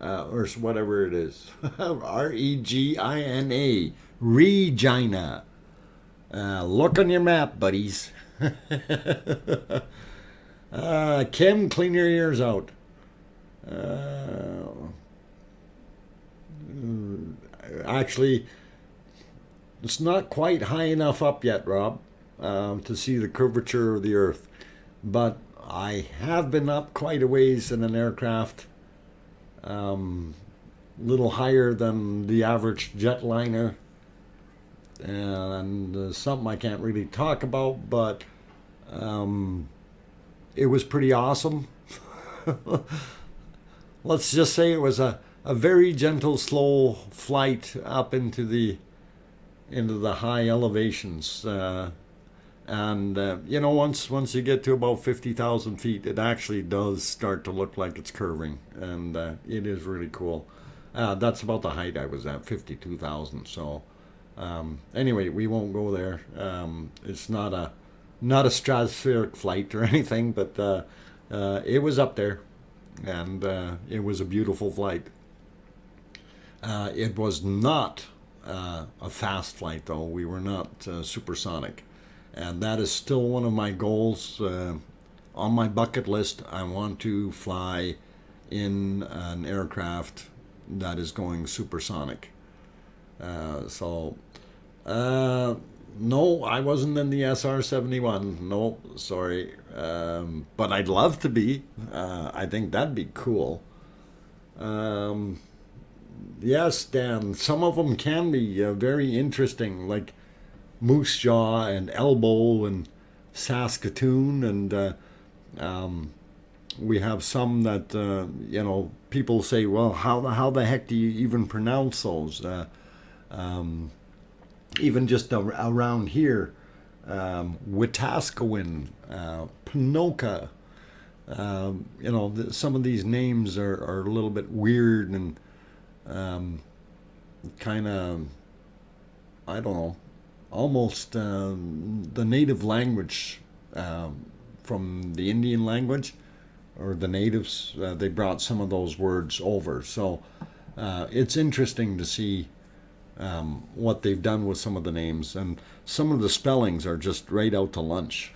or whatever it is. Regina, Regina. Look on your map, buddies. Kim, clean your ears out. Actually, it's not quite high enough up yet, Rob, to see the curvature of the Earth. But I have been up quite a ways in an aircraft, little higher than the average jetliner, and something I can't really talk about, but it was pretty awesome. Let's just say it was a very gentle, slow flight up into the high elevations. And once you get to about 50,000 feet, it actually does start to look like it's curving, and it is really cool. That's about the height I was at, 52,000. So anyway, we won't go there. It's not a stratospheric flight or anything, but it was up there, and it was a beautiful flight. It was not a fast flight, though. We were not supersonic. And that is still one of my goals on my bucket list. I want to fly in an aircraft that is going supersonic. No, I wasn't in the SR-71. No, sorry. But I'd love to be. I think that'd be cool. Yes, Dan, some of them can be very interesting, like Moose Jaw and Elbow and Saskatoon, and we have some that people say, well, how the heck do you even pronounce those? Even just around here, Wetaskiwin, Pinoka. Some of these names are a little bit weird and kind of, I don't know, almost the native language from the Indian language, or the natives. They brought some of those words over. So it's interesting to see what they've done with some of the names, and some of the spellings are just right out to lunch.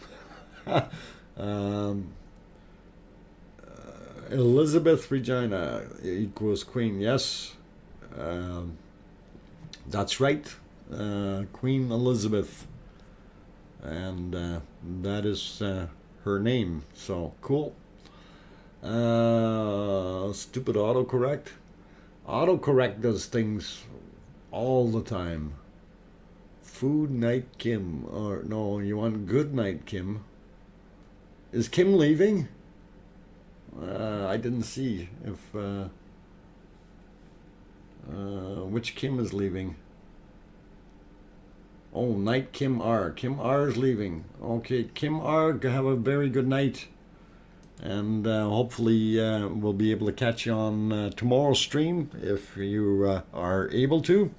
Elizabeth Regina equals Queen. Yes, that's right. Queen Elizabeth, and that is her name. So cool. Stupid autocorrect. Autocorrect does things all the time. Food night Kim, or no, you want good night Kim. Is Kim leaving? I didn't see if which Kim is leaving. Oh, night Kim R. Kim R is leaving. Okay, Kim R, have a very good night. And hopefully we'll be able to catch you on tomorrow's stream if you are able to.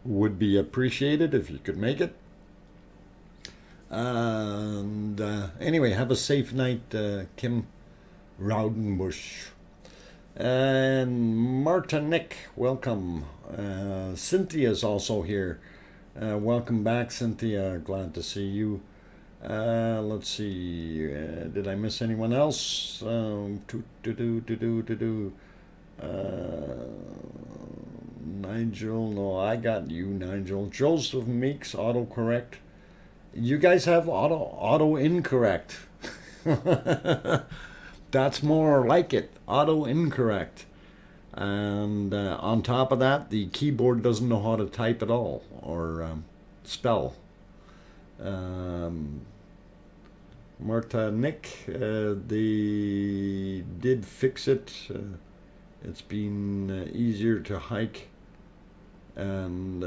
Would be appreciated if you could make it. And anyway, have a safe night, Kim Raudenbush. And Marta Nick, welcome. Cynthia's also here. Welcome back, Cynthia. Glad to see you. Let's see. Did I miss anyone else? Nigel. No, I got you, Nigel. Joseph Meeks, autocorrect. You guys have auto incorrect. That's more like it. Auto incorrect. And on top of that, the keyboard doesn't know how to type at all or spell. Marta Nick, they did fix it. It's been easier to hike, and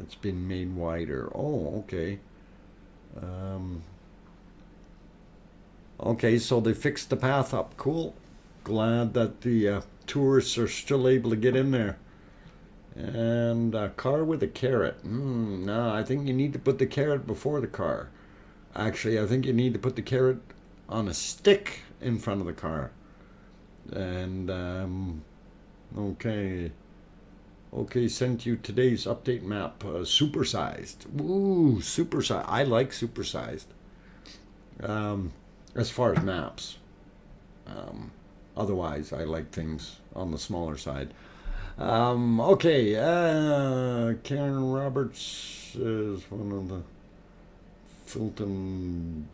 it's been made wider. Oh, okay. Okay, so they fixed the path up. Cool. Glad that the tourists are still able to get in there. And a car with a carrot. No, I think you need to put the carrot before the car. Actually, I think you need to put the carrot on a stick in front of the car. And, okay. Okay, sent you today's update map. Supersized. Ooh, supersized. I like supersized. As far as maps. Otherwise, I like things on the smaller side. Okay, Karen Roberts is one of the Fulton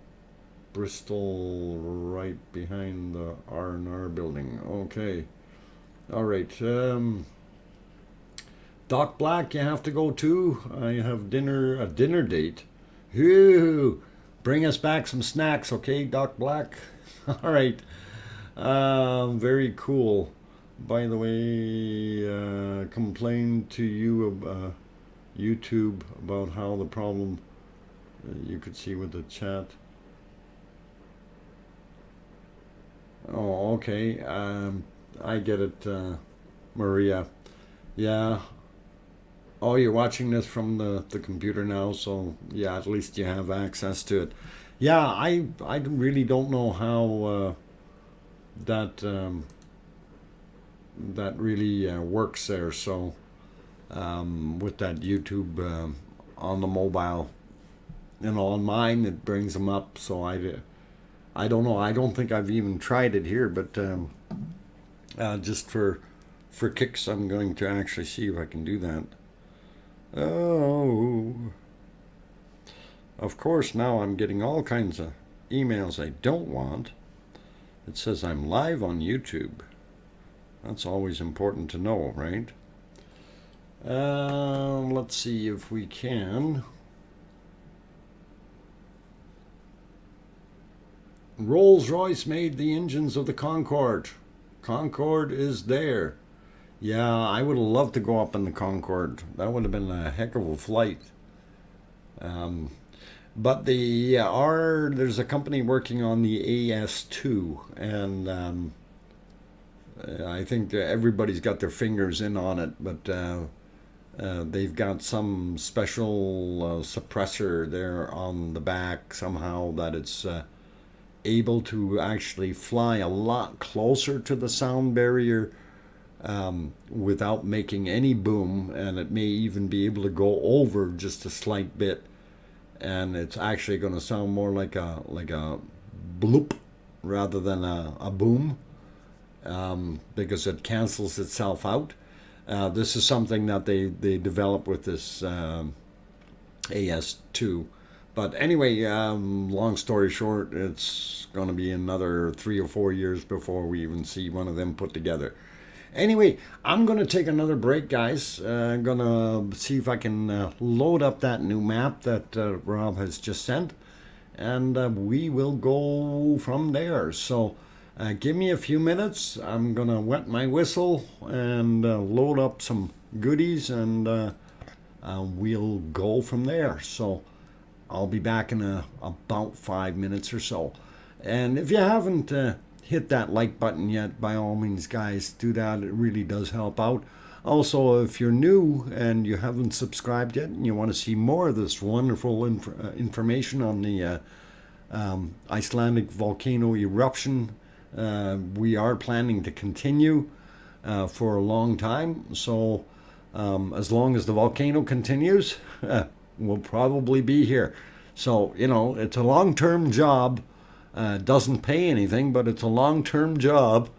Bristol right behind the R&R building. Okay, all right. Doc Black, you have to go too. I have a dinner date. Ooh, bring us back some snacks, okay, Doc Black? All right. Very cool. By the way, complained to you YouTube about how the problem you could see with the chat. Oh, okay. I get it, Maria. Yeah. Oh, you're watching this from the computer now, so yeah, at least you have access to it. Yeah, I really don't know how that really works there. So with that YouTube on the mobile, on mine it brings them up. So I don't know. I don't think I've even tried it here, but just for kicks, I'm going to actually see if I can do that. Oh, of course, now I'm getting all kinds of emails I don't want. It says I'm live on YouTube. That's always important to know, right? Let's see if we can. Rolls-Royce made the engines of the Concorde. Concorde is there. Yeah, I would have loved to go up in the Concorde. That would have been a heck of a flight. But there's a company working on the AS2, and I think that everybody's got their fingers in on it, but they've got some special suppressor there on the back somehow that it's able to actually fly a lot closer to the sound barrier without making any boom, and it may even be able to go over just a slight bit, and it's actually going to sound more like a bloop rather than a boom, because it cancels itself out. This is something that they developed with this AS2. But anyway, long story short, it's going to be another 3 or 4 years before we even see one of them put together. Anyway, I'm going to take another break, guys. I'm going to see if I can load up that new map that Rob has just sent, and we will go from there. So give me a few minutes. I'm going to wet my whistle and load up some goodies, and we'll go from there. So I'll be back in about 5 minutes or so. And if you haven't hit that like button yet, by all means, guys, do that. It really does help out. Also, if you're new and you haven't subscribed yet and you want to see more of this wonderful information on the Icelandic volcano eruption, we are planning to continue for a long time. So as long as the volcano continues, we'll probably be here. So, it's a long-term job. Doesn't pay anything, but it's a long-term job.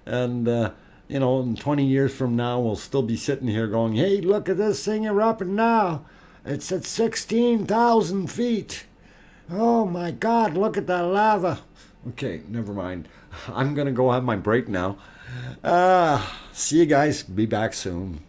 And, in 20 years from now, we'll still be sitting here going, hey, look at this thing erupting now. It's at 16,000 feet. Oh, my God, look at that lava. Okay, never mind. I'm going to go have my break now. See you guys. Be back soon.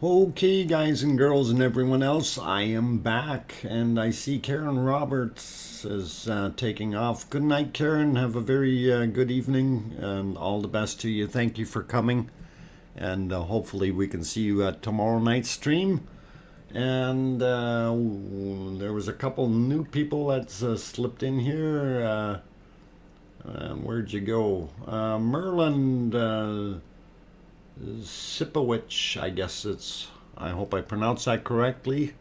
Okay, guys and girls and everyone else, I am back, and I see Karen Roberts is taking off. Good night, Karen. Have a very good evening, and all the best to you. Thank you for coming, and hopefully we can see you at tomorrow night's stream. And there was a couple new people that slipped in here. Where'd you go? Merlin Sipowicz, I guess I hope I pronounced that correctly.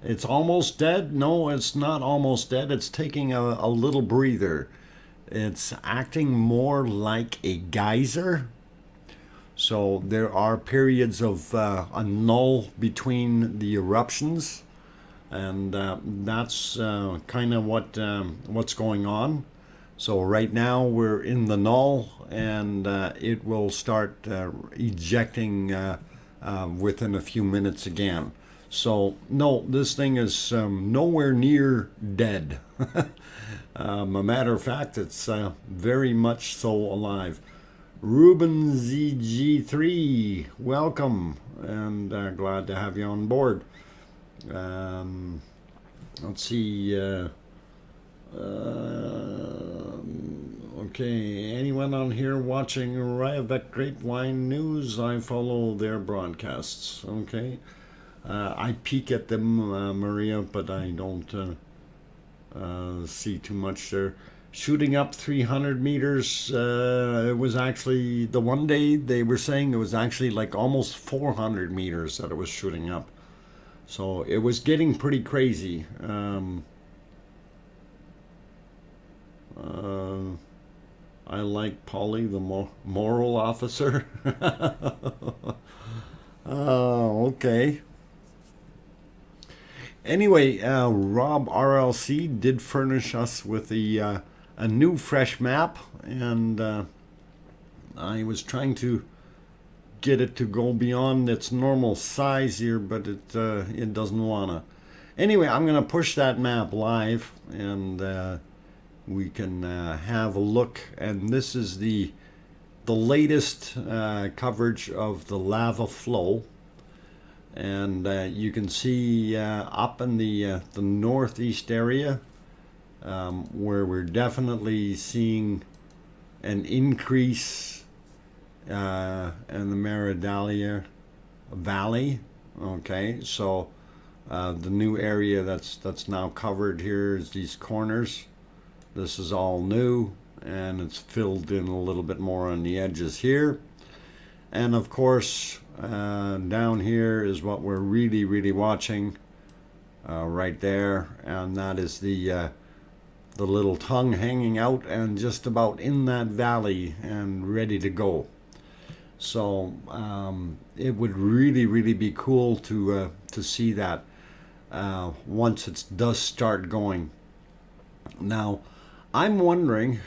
It's almost dead. No, it's not almost dead. It's taking a little breather. It's acting more like a geyser. So there are periods of a null between the eruptions, and that's kind of what's going on. So right now we're in the null, and it will start ejecting within a few minutes again. So no, this thing is nowhere near dead. A matter of fact, it's very much so alive. Ruben ZG3, welcome, and glad to have you on board. Let's see. Okay, anyone on here watching Rayavec Grapevine News? I follow their broadcasts. Okay, I peek at them, Maria, but I don't see too much there. Shooting up 300 meters. It was actually, the one day they were saying it was actually like almost 400 meters that it was shooting up. So it was getting pretty crazy. I like Polly, the moral officer. Okay. Anyway, Rob RLC did furnish us with a new fresh map, and I was trying to get it to go beyond its normal size here, but it doesn't wanna. Anyway, I'm gonna push that map live, and we can have a look. And this is the latest coverage of the lava flow, and you can see up in the northeast area where we're definitely seeing an increase in the Maridalia Valley. Okay, so the new area that's now covered here is these corners. This is all new, and it's filled in a little bit more on the edges here. And of course, down here is what we're really watching right there, and that is the little tongue hanging out and just about in that valley and ready to go. So it would really be cool to see that once it does start going. Now, I'm wondering,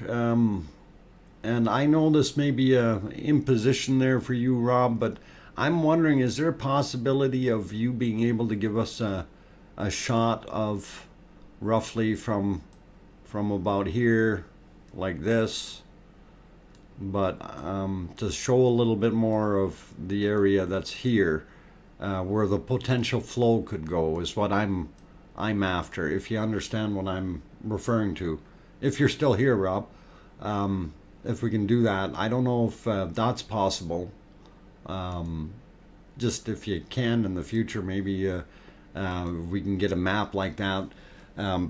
and I know this may be a imposition there for you, Rob, but I'm wondering, is there a possibility of you being able to give us a shot of roughly from about here, like this, but to show a little bit more of the area that's here, where the potential flow could go, is what I'm after, if you understand what I'm referring to. If you're still here, Rob, if we can do that. I don't know if that's possible. Just if you can in the future, maybe we can get a map like that,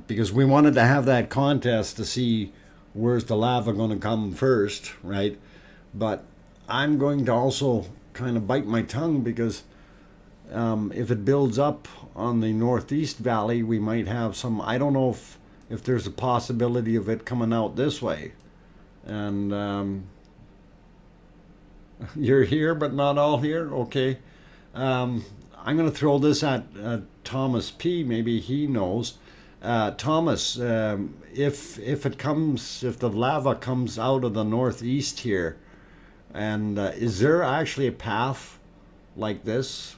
because we wanted to have that contest to see where's the lava going to come first, right? But I'm going to also kind of bite my tongue, because if it builds up on the northeast valley, we might have some, I don't know if there's a possibility of it coming out this way. And you're here but not all here. Okay, I'm going to throw this at Thomas P. Maybe he knows. Thomas, if the lava comes out of the northeast here, and is there actually a path like this?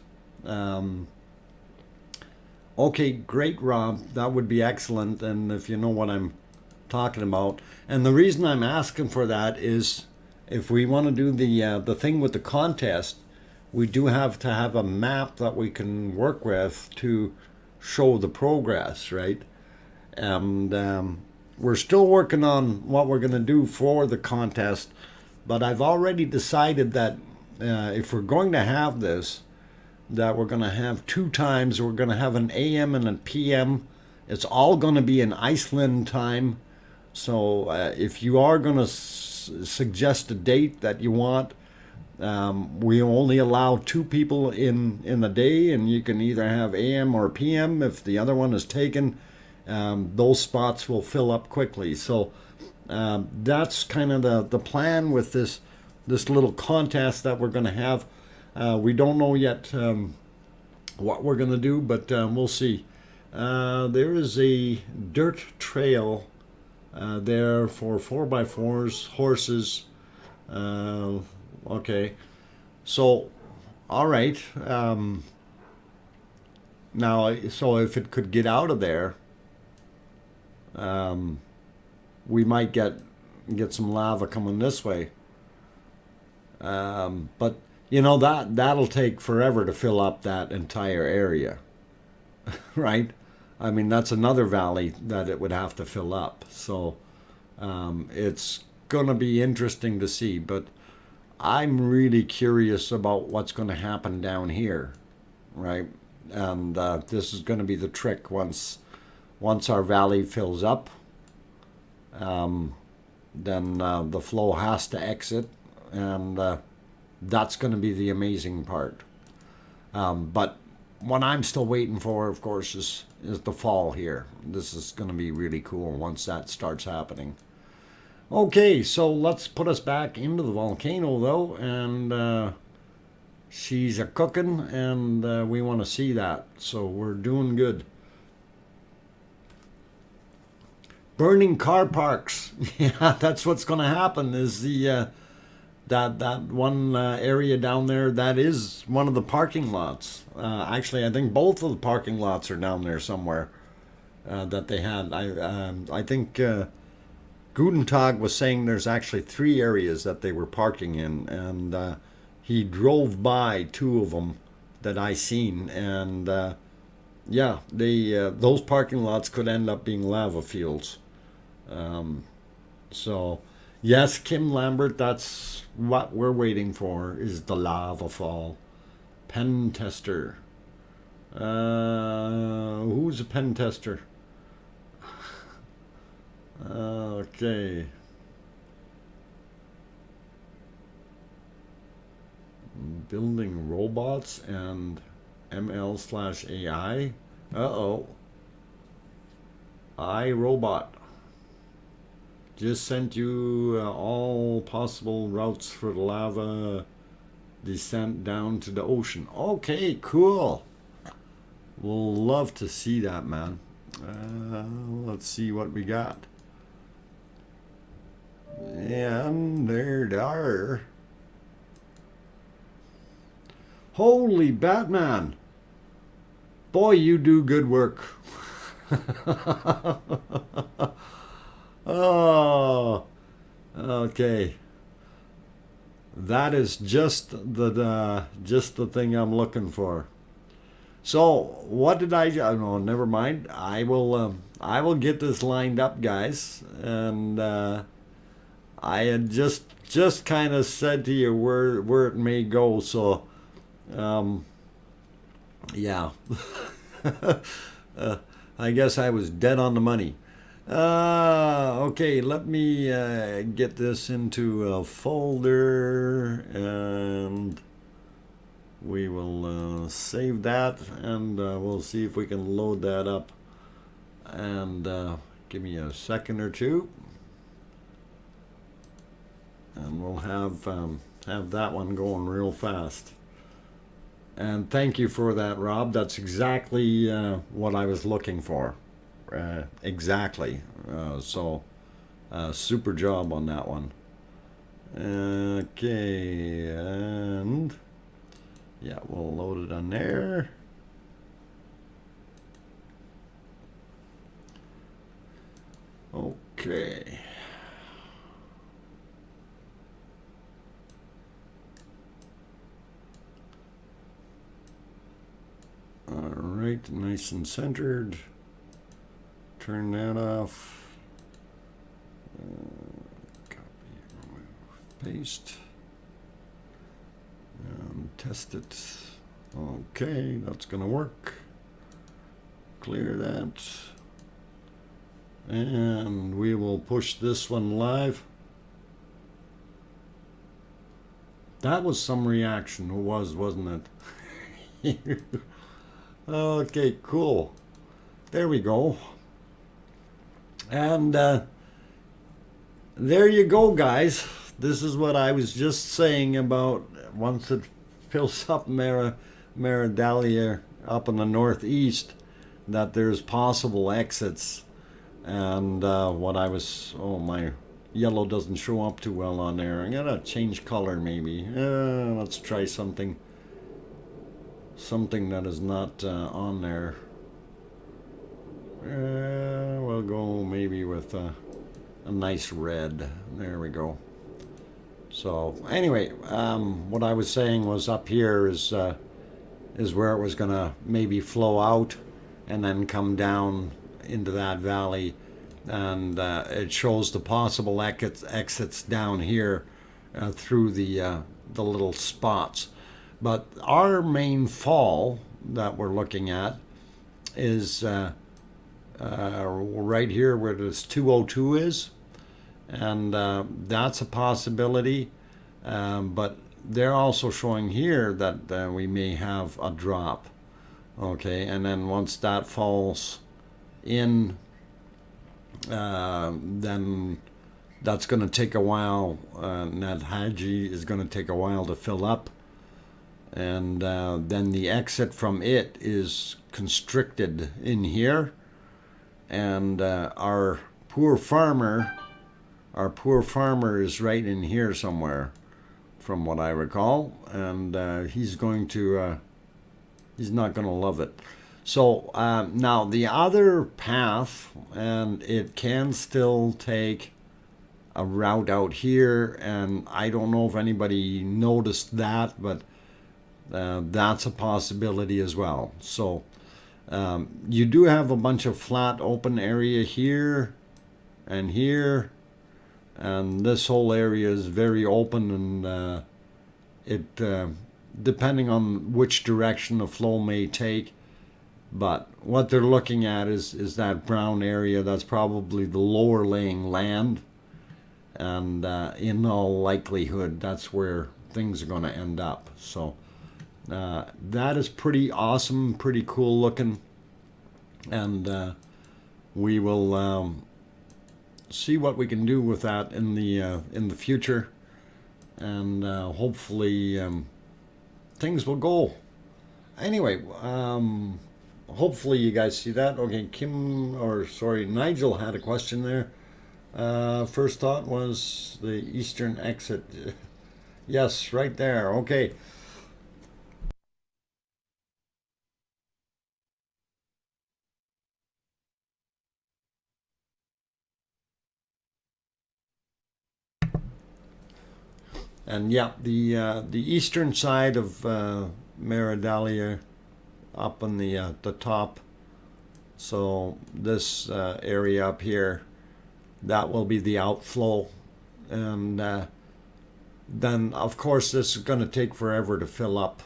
Okay, great, Rob. That would be excellent. And if you know what I'm talking about. And the reason I'm asking for that is, if we want to do the thing with the contest, we do have to have a map that we can work with to show the progress, right? And we're still working on what we're going to do for the contest, but I've already decided that if we're going to have this, that we're going to have 2 times. We're going to have an AM and a PM. It's all going to be in Iceland time. So if you are going to suggest a date that you want, we only allow 2 people in the day, and you can either have AM or PM. If the other one is taken, those spots will fill up quickly. So that's kind of the plan with this little contest that we're going to have. We don't know yet what we're going to do, but we'll see. There is a dirt trail there for 4x4s, horses. Okay, so all right. Now, so if it could get out of there, we might get some lava coming this way. But you know, that'll take forever to fill up that entire area, right? I mean, that's another valley that it would have to fill up. So it's going to be interesting to see. But I'm really curious about what's going to happen down here, right? And this is going to be the trick once our valley fills up. Then the flow has to exit, and that's going to be the amazing part. But what I'm still waiting for, of course, is the fall here. This is going to be really cool once that starts happening. Okay, so let's put us back into the volcano, though, and she's a cooking, and we want to see that, so we're doing good. Burning car parks. Yeah, that's what's going to happen. Is the that one area down there, that is one of the parking lots. Actually, I think both of the parking lots are down there somewhere that they had. I think Gutentag was saying there's actually 3 areas that they were parking in, and he drove by 2 of them that I seen, and yeah, those parking lots could end up being lava fields. So yes, Kim Lambert, that's what we're waiting for, is the lava fall. Pen tester. Who's a pen tester? Okay. Building robots and ML/AI. Uh-oh. iRobot. Just sent you all possible routes for the lava descent down to the ocean. Okay, cool. We'll love to see that, man. Let's see what we got. And there they are. Holy Batman. Boy, you do good work. Oh, okay. That is just the thing I'm looking for. So what did I? Oh, no, never mind. I will get this lined up, guys. And I had just kind of said to you where it may go. So, yeah. I guess I was dead on the money. Okay, let me get this into a folder, and we will save that, and we'll see if we can load that up. And give me a second or two, and we'll have that one going real fast. And thank you for that, Rob. That's exactly what I was looking for. Exactly. So super job on that one. Okay, and yeah, we'll load it on there. Okay. it nice and centered. Turn that off. Copy, remove, paste. And test it. Okay, that's gonna work. Clear that. And we will push this one live. That was some reaction, wasn't it? Okay, cool. There we go. And there you go, guys. This is what I was just saying about once it fills up Maridalia up in the northeast, that there's possible exits. And what I was, oh, my yellow doesn't show up too well on there. I'm gonna change color maybe. Let's try something that is not on there. We'll go maybe with a nice red. There we go. So anyway, what I was saying was up here is where it was gonna maybe flow out and then come down into that valley, and it shows the possible exits down here through the little spots. But our main fall that we're looking at is right here where this 202 is, and that's a possibility, but they're also showing here that we may have a drop. Okay, and then once that falls in, then that's going to take a while. That Haji is going to take a while to fill up, and then the exit from it is constricted in here, and our poor farmer is right in here somewhere, from what I recall, and he's not going to love it. So now the other path, and it can still take a route out here, and I don't know if anybody noticed that, but that's a possibility as well. So you do have a bunch of flat open area here and here, and this whole area is very open, and it depending on which direction the flow may take. But what they're looking at is that brown area. That's probably the lower laying land, and in all likelihood that's where things are going to end up. So that is pretty awesome, pretty cool looking, and we will see what we can do with that in the future, and hopefully things will go. Anyway, hopefully you guys see that. Okay, Nigel had a question there. First thought was the eastern exit. Yes, right there. Okay. And yeah, the eastern side of Maridalia, up on the top. So this area up here, that will be the outflow, and then of course this is going to take forever to fill up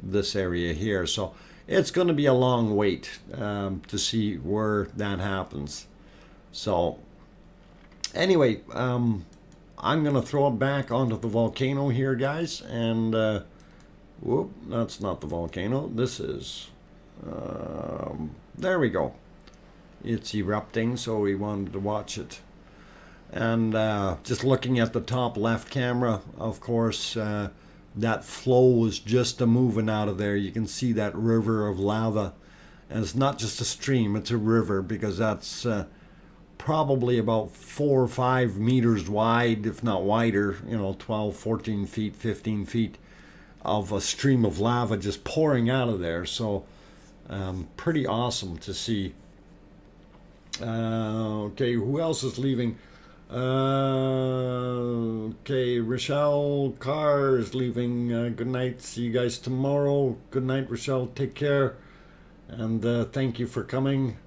this area here. So it's going to be a long wait to see where that happens. So anyway, I'm going to throw it back onto the volcano here, guys, and whoop, that's not the volcano. This is, there we go. It's erupting, so we wanted to watch it. And just looking at the top left camera, of course, that flow was just a moving out of there. You can see that river of lava. And it's not just a stream, it's a river, because that's probably about 4 or 5 meters wide, if not wider, 12, 14 feet, 15 feet of a stream of lava just pouring out of there. So pretty awesome to see. Okay, who else is leaving? Okay, Rochelle Carr is leaving. Good night. See you guys tomorrow. Good night, Rochelle. Take care. And thank you for coming.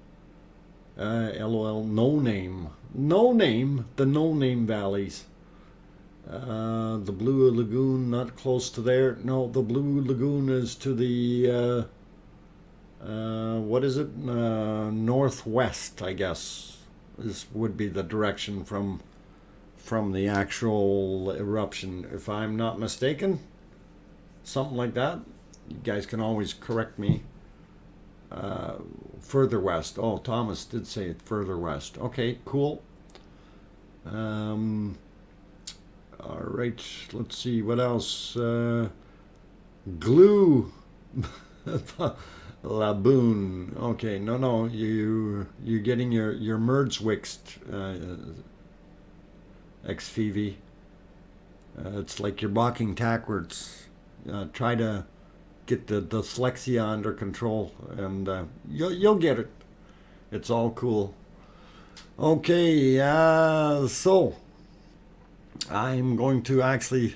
LOL. No name. No name. The no name valleys. The Blue Lagoon, not close to there. No, the Blue Lagoon is to the, what is it? Northwest, I guess. This would be the direction from the actual eruption, if I'm not mistaken. Something like that. You guys can always correct me. Further west. Oh, Thomas did say it further west. Okay, cool. All right, let's see what else. Glue. Laboon. Okay, no, you're getting your merge wixed, XFV. It's like you're walking backwards. Try to get the dyslexia under control, and you'll get it. It's all cool. Okay, so I'm going to actually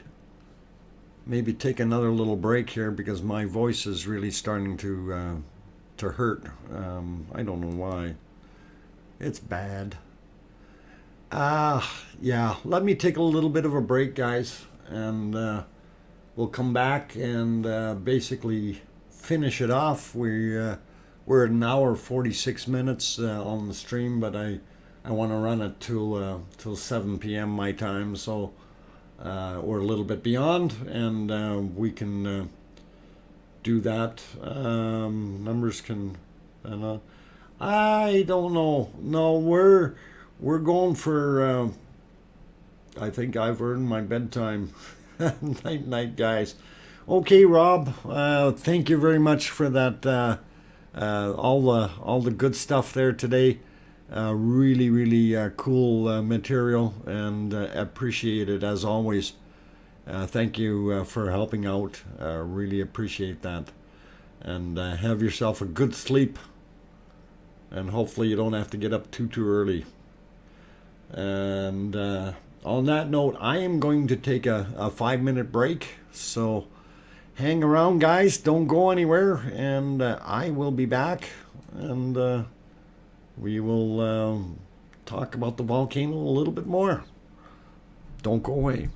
maybe take another little break here because my voice is really starting to hurt. I don't know why. It's bad. Yeah. Let me take a little bit of a break, guys, and we'll come back and basically finish it off. We're at an hour 46 minutes on the stream, but I want to run it till 7 p.m. my time, so we're a little bit beyond, and we can do that. Numbers can. I don't know. No, we're going for. I think I've earned my bedtime. Night, night, guys. Okay, Rob. Thank you very much for that. All the good stuff there today. Really cool material, and appreciate it as always. Thank you for helping out. Really appreciate that. And have yourself a good sleep. And hopefully you don't have to get up too early. And on that note, I am going to take a 5-minute break. So hang around, guys. Don't go anywhere. And I will be back. And we will talk about the volcano a little bit more. Don't go away.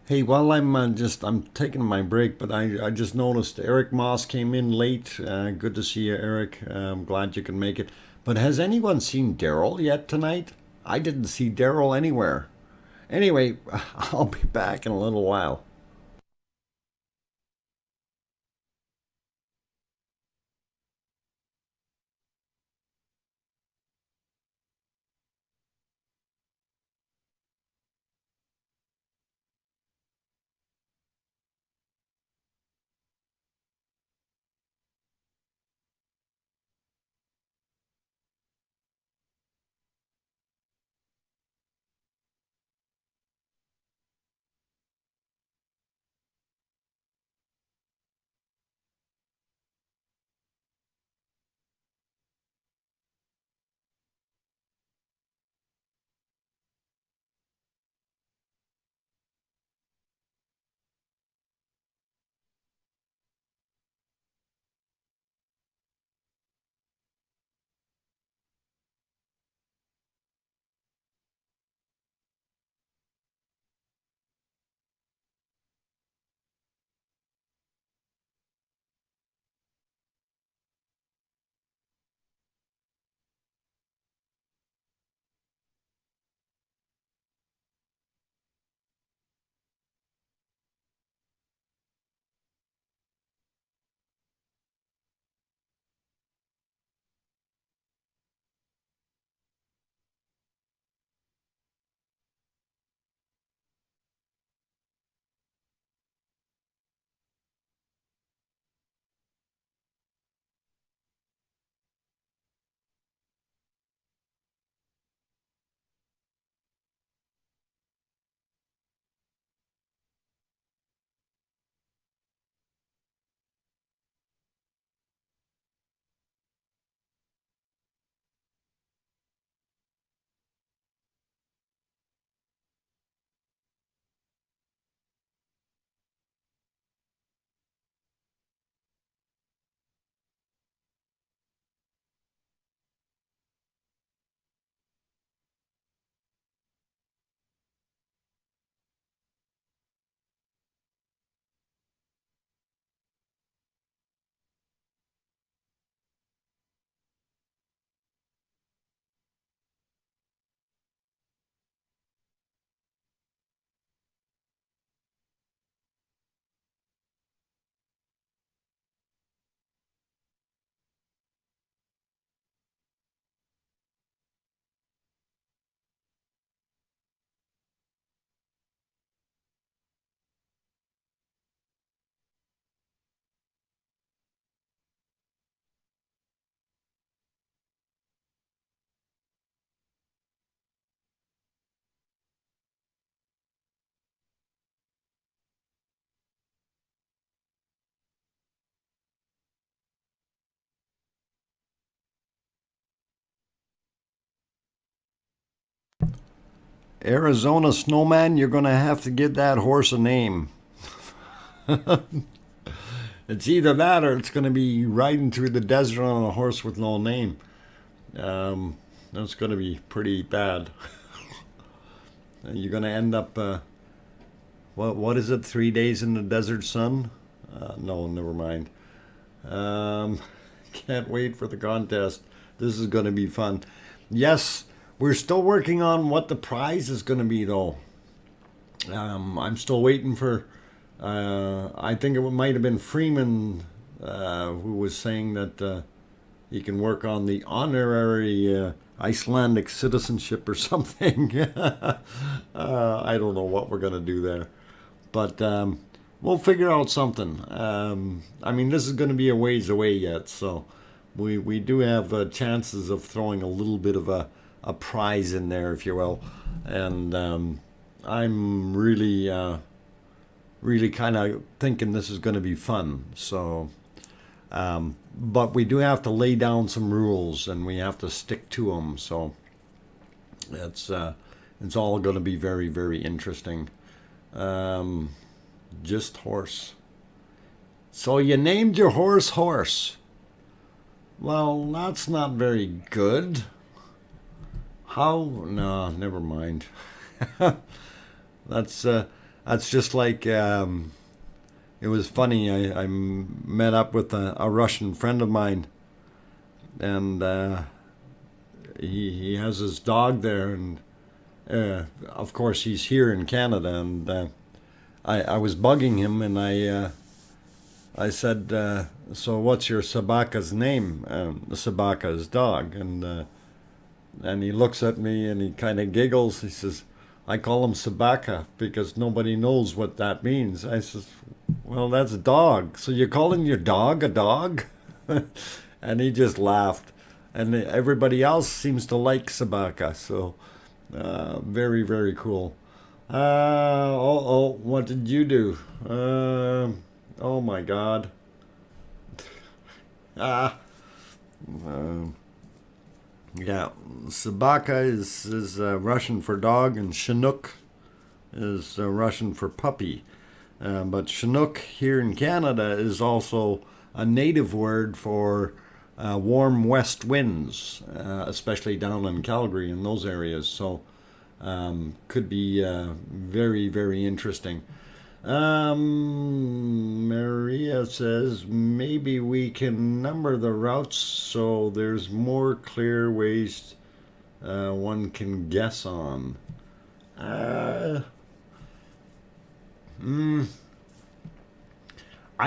Hey, while I'm taking my break, but I just noticed Eric Moss came in late. Good to see you, Eric. I'm glad you can make it. But has anyone seen Daryl yet tonight? I didn't see Daryl anywhere. Anyway, I'll be back in a little while. Arizona snowman, you're going to have to give that horse a name. It's either that or it's going to be riding through the desert on a horse with no name. That's going to be pretty bad. You're going to end up, what is it, 3 days in the desert sun? No, never mind. Can't wait for the contest. This is going to be fun. Yes, we're still working on what the prize is going to be, though. I'm still waiting for, I think it might have been Freeman who was saying that he can work on the honorary Icelandic citizenship or something. I don't know what we're going to do there. But we'll figure out something. I mean, this is going to be a ways away yet, so we do have chances of throwing a little bit of a prize in there, if you will. And I'm really kind of thinking this is going to be fun. So, but we do have to lay down some rules, and we have to stick to them. So it's all going to be very, very interesting. Just horse. So you named your horse Horse. Well, that's not very good. How? No, never mind. That's just like it was funny. I met up with a Russian friend of mine, and he has his dog there, and of course he's here in Canada, and I was bugging him, and I said, so what's your Sabaka's name? The Sabaka is dog, and he looks at me and he kind of giggles. He says, I call him Sabaka because nobody knows what that means. I says, well, that's dog. So you're calling your dog a dog? And he just laughed. And everybody else seems to like Sabaka. So very, very cool. What did you do? Oh my God. Yeah, Sabaka is Russian for dog, and Chinook is Russian for puppy. But Chinook here in Canada is also a native word for warm west winds, especially down in Calgary and those areas. So could be very, very interesting. Maria says maybe we can number the routes so there's more clear ways one can guess on. I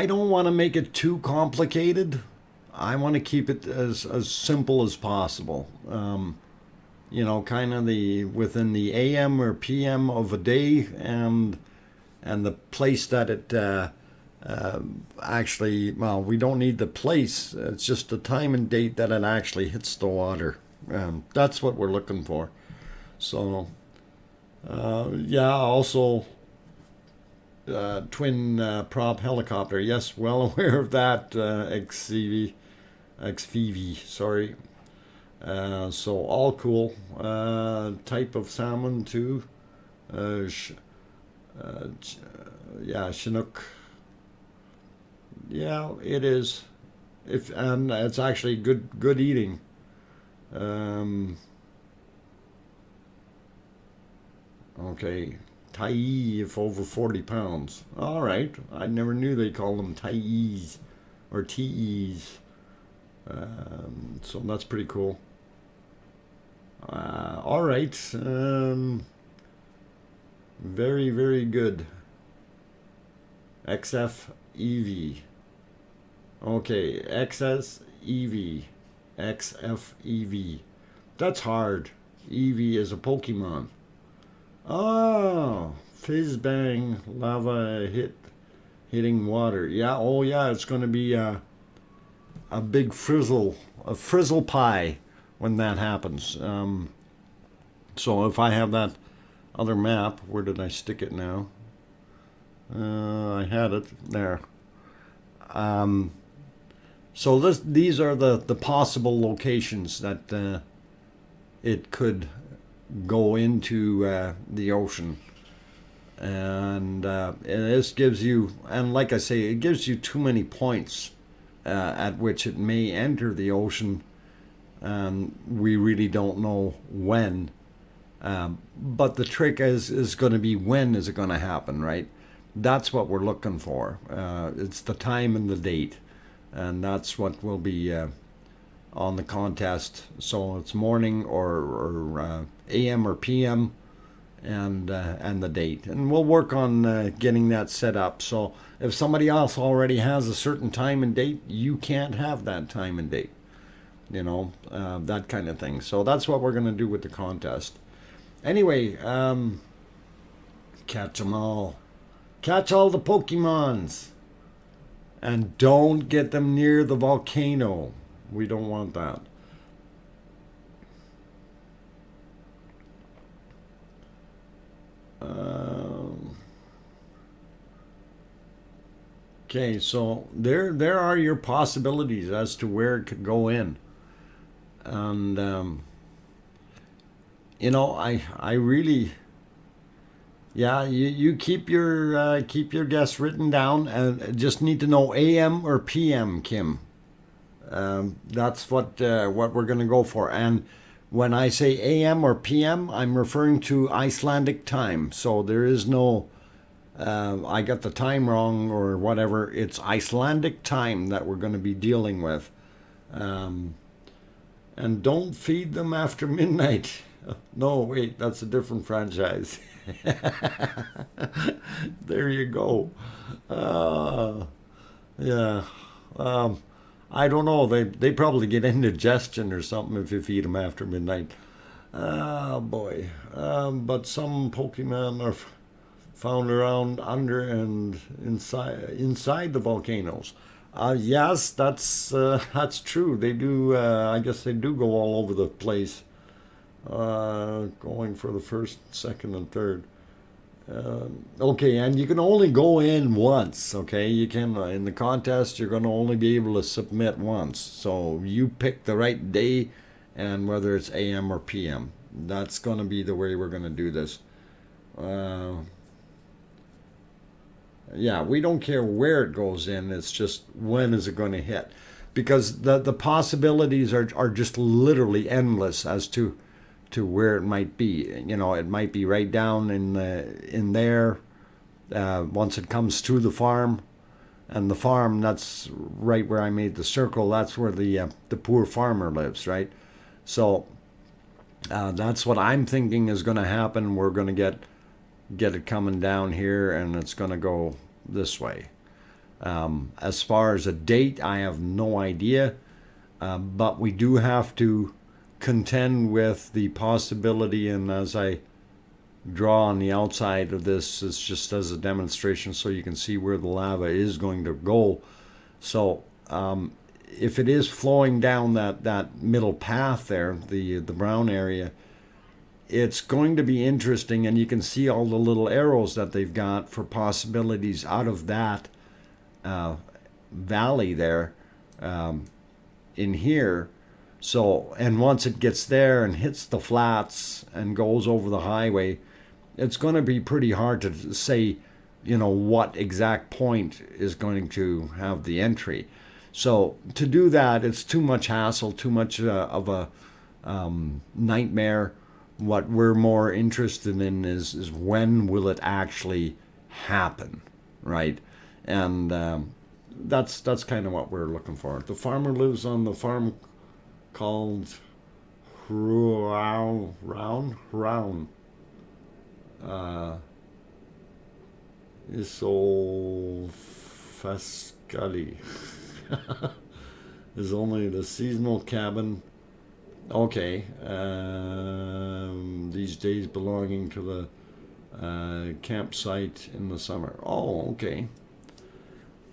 don't want to make it too complicated. I want to keep it as simple as possible. You know, kind of within the AM or PM of a day, and the place that it actually, well, we don't need the place. It's just the time and date that it actually hits the water. That's what we're looking for. So, yeah, also twin prop helicopter. Yes, well aware of that, XVV, sorry. So all cool. Type of salmon too. Yeah, Chinook. Yeah, it is. And it's actually good eating. Okay, Tai if over 40 pounds. All right, I never knew they called them Tai or TEs. So that's pretty cool. All right. Very, very good. XFEV. Okay, XSEV. XFEV. That's hard. EV is a Pokemon. Oh, fizz bang lava hitting water. Yeah, oh yeah, it's going to be a big frizzle pie when that happens. So if I have that other map, where did I stick it now? I had it there. So these are the possible locations that it could go into the ocean. And this gives you, and like I say, it gives you too many points at which it may enter the ocean, and we really don't know when. But the trick is going to be, when is it going to happen, right? That's what we're looking for. It's the time and the date, and that's what will be on the contest. So it's morning or AM or PM, and the date, and we'll work on getting that set up. So if somebody else already has a certain time and date, you can't have that time and date, that kind of thing. So that's what we're going to do with the contest. Anyway, catch them all. Catch all the Pokemons. And don't get them near the volcano. We don't want that. Okay, so there are your possibilities as to where it could go in. And I really, yeah, you keep your guess written down, and just need to know AM or PM, Kim. That's what we're going to go for. And when I say AM or PM, I'm referring to Icelandic time. So there is no, I got the time wrong or whatever. It's Icelandic time that we're going to be dealing with. And don't feed them after midnight. No, wait, that's a different franchise. There you go. Yeah. I don't know. They probably get indigestion or something if you feed them after midnight. Oh boy. But some Pokemon are found around under and inside the volcanoes. Yes, that's true. They do. I guess they do go all over the place. Going for the first, second, and third. Okay, and you can only go in once. Okay, you can in the contest. You're going to only be able to submit once. So you pick the right day, and whether it's AM or PM. That's going to be the way we're going to do this. Yeah, we don't care where it goes in. It's just when is it going to hit, because the possibilities are just literally endless as to where it might be. It might be right down in there. Once it comes to the farm, and the farm, that's right where I made the circle. That's where the poor farmer lives, right? So that's what I'm thinking is going to happen. We're going to get it coming down here, and it's going to go this way. As far as a date, I have no idea, but we do have to contend with the possibility, and as I draw on the outside of this, it's just as a demonstration so you can see where the lava is going to go. So if it is flowing down that middle path there, the brown area, it's going to be interesting, and you can see all the little arrows that they've got for possibilities out of that valley there in here. So, and once it gets there and hits the flats and goes over the highway, it's going to be pretty hard to say, what exact point is going to have the entry. So to do that, it's too much hassle, too much of a nightmare. What we're more interested in is when will it actually happen, right? And that's kind of what we're looking for. The farmer lives on the farm called Round. Isofascali. Is only the seasonal cabin. Okay. These days belonging to the campsite in the summer. Oh, okay.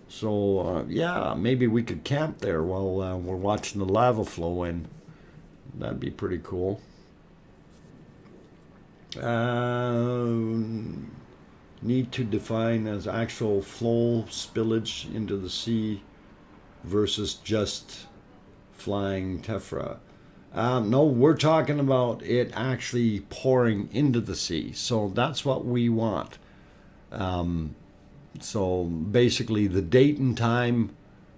So, yeah, maybe we could camp there while we're watching the lava flow in. That'd be pretty cool. Need to define as actual flow spillage into the sea versus just flying tephra. No, we're talking about it actually pouring into the sea. So that's what we want. So basically, the date and time,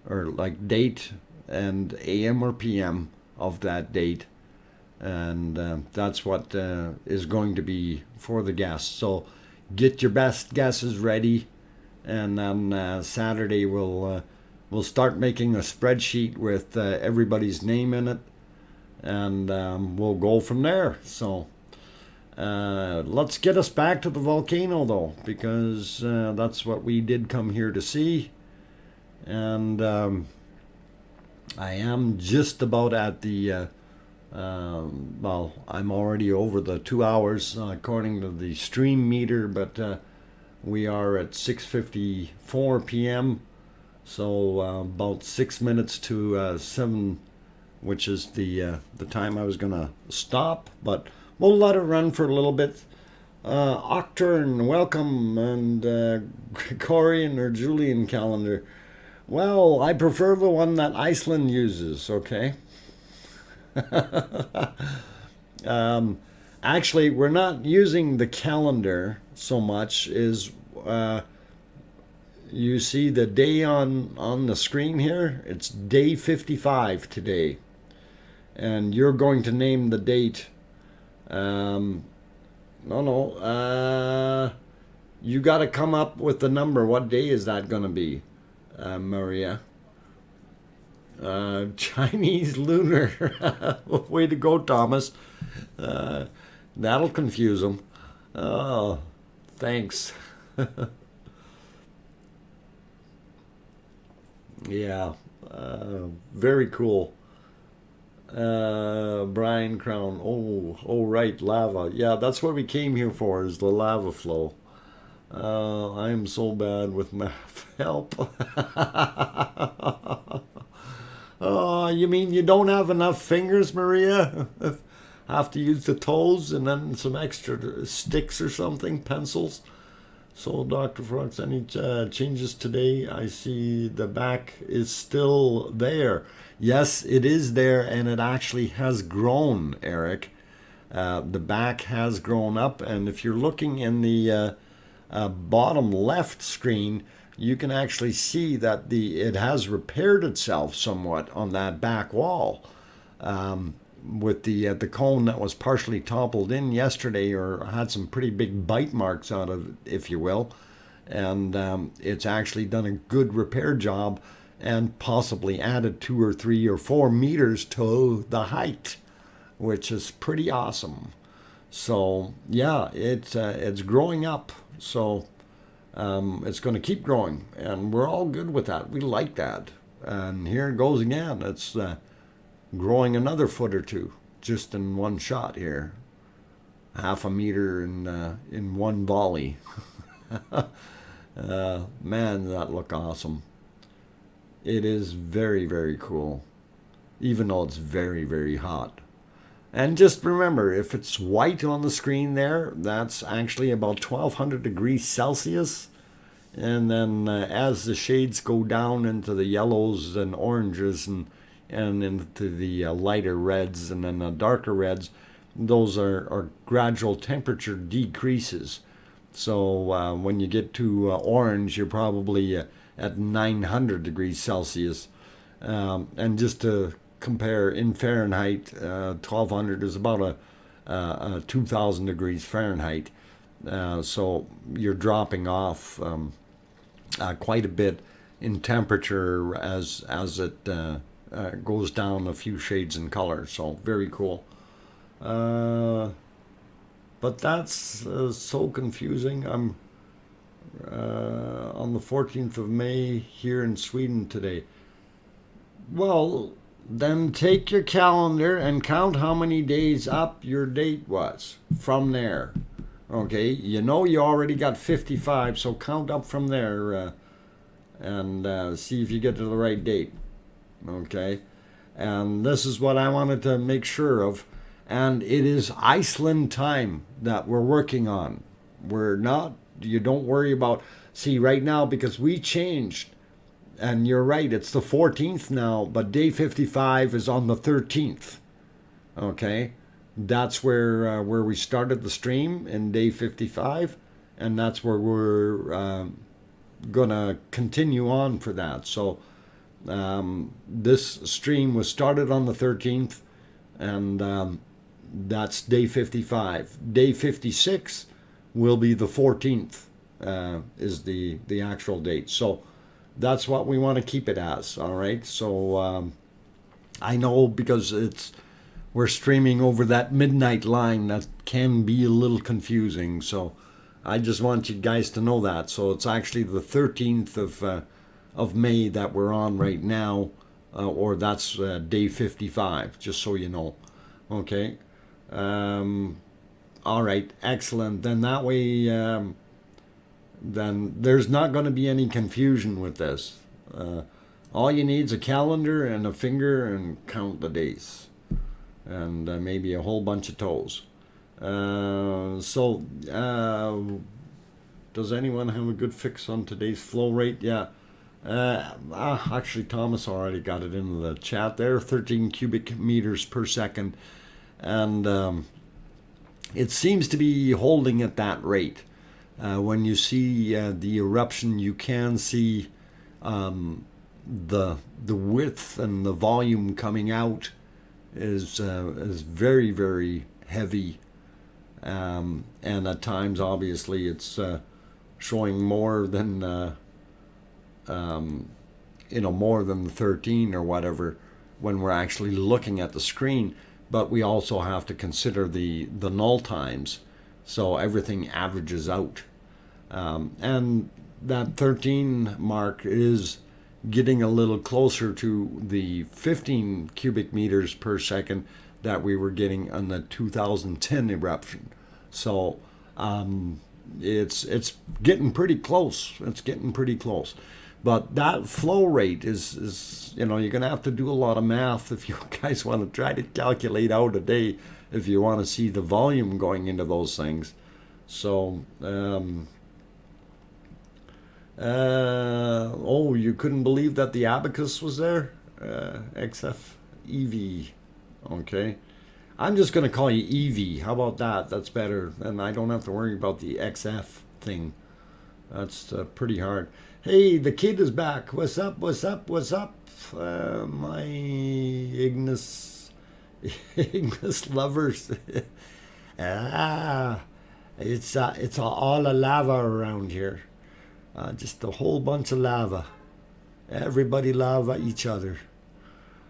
or like date and AM or PM of that date, and that's what is going to be for the guests. So get your best guesses ready, and then Saturday we'll start making a spreadsheet with everybody's name in it, and we'll go from there. So let's get us back to the volcano, though, because that's what we did come here to see. And I am just about at the well, I'm already over the 2 hours according to the stream meter, but we are at 6:54 p.m. So about 6 minutes to 7, which is the time I was gonna stop, but we'll let it run for a little bit. Octurne, welcome, and Gregorian or Julian calendar. Well, I prefer the one that Iceland uses, okay? Actually, we're not using the calendar so much. Is you see the day on the screen here? It's day 55 today. And you're going to name the date. No. You got to come up with the number. What day is that going to be, Maria? Chinese lunar. Way to go, Thomas. That'll confuse them. Oh, thanks. Yeah, very cool. Brian Crown. Oh, right, lava. Yeah, that's what we came here for, is the lava flow. I'm so bad with math. Help. Oh, you mean you don't have enough fingers, Maria? Have to use the toes and then some extra sticks or something, pencils? So, Dr. Fox, any changes today? I see the back is still there. Yes, it is there, and it actually has grown, Eric. The back has grown up, and if you're looking in the bottom left screen, you can actually see that it has repaired itself somewhat on that back wall, with the cone that was partially toppled in yesterday, or had some pretty big bite marks out of it, if you will, and it's actually done a good repair job and possibly added 2 or 3 or 4 meters to the height, which is pretty awesome. So yeah, it's growing up. So it's going to keep growing, and we're all good with that. We like that. And here it goes again. It's growing another foot or two just in one shot here. Half a meter in one volley. Man, that look awesome. It is very, very cool, even though it's very, very hot. And just remember, if it's white on the screen there, that's actually about 1200 degrees Celsius. And then as the shades go down into the yellows and oranges and into the lighter reds and then the darker reds, those are gradual temperature decreases. So when you get to orange, you're probably at 900 degrees Celsius. And just to compare, in Fahrenheit, 1200 is about a 2000 degrees Fahrenheit. So you're dropping off quite a bit in temperature as it goes down a few shades in color. So very cool. But that's so confusing. I'm on the 14th of May here in Sweden today. Well, then take your calendar and count how many days up your date was from there. Okay, you know you already got 55, so count up from there and see if you get to the right date. Okay, and this is what I wanted to make sure of. And it is Iceland time that we're working on. We're not, you don't worry about, see right now, because we changed, and you're right, it's the 14th now, but day 55 is on the 13th. Okay, that's where we started the stream in day 55, and that's where we're gonna continue on for that. So this stream was started on the 13th, and that's day 55. Day 56 will be the 14th, is the actual date. So that's what we want to keep it as. All right. So I know because we're streaming over that midnight line, that can be a little confusing. So I just want you guys to know that. So it's actually the 13th of May that we're on right now, or that's day 55, just so you know. Okay. All right, excellent. Then that way, then there's not going to be any confusion with this. All you need is a calendar and a finger and count the days, and maybe a whole bunch of toes. Does anyone have a good fix on today's flow rate? Yeah. Actually, Thomas already got it into the chat there. 13 cubic meters per second, and it seems to be holding at that rate. When you see the eruption, you can see the width and the volume coming out is very, very heavy, and at times, obviously, it's showing more than more than the 13 or whatever when we're actually looking at the screen. But we also have to consider the null times, so everything averages out, and that 13 mark is getting a little closer to the 15 cubic meters per second that we were getting on the 2010 eruption. So it's getting pretty close. It's getting pretty close. But that flow rate is you're going to have to do a lot of math if you guys want to try to calculate out a day, if you want to see the volume going into those things. So, you couldn't believe that the abacus was there? XF Okay. I'm just going to call you Evie. How about that? That's better. And I don't have to worry about the XF thing. That's pretty hard. Hey, the kid is back. What's up? What's up? What's up? My Ignis lovers. It's all a lava around here. Just a whole bunch of lava. Everybody lava each other.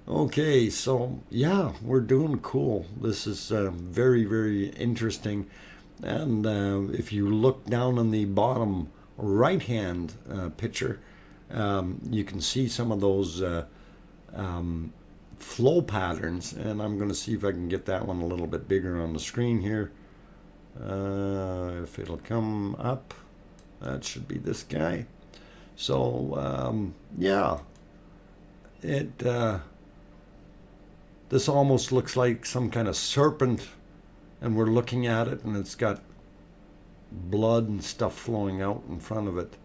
Okay, so yeah, we're doing cool. This is very, very interesting. And if you look down on the bottom right hand picture, you can see some of those flow patterns, and I'm going to see if I can get that one a little bit bigger on the screen here. If it'll come up, that should be this guy. So yeah, this almost looks like some kind of serpent, and we're looking at it, and it's got blood and stuff flowing out in front of it.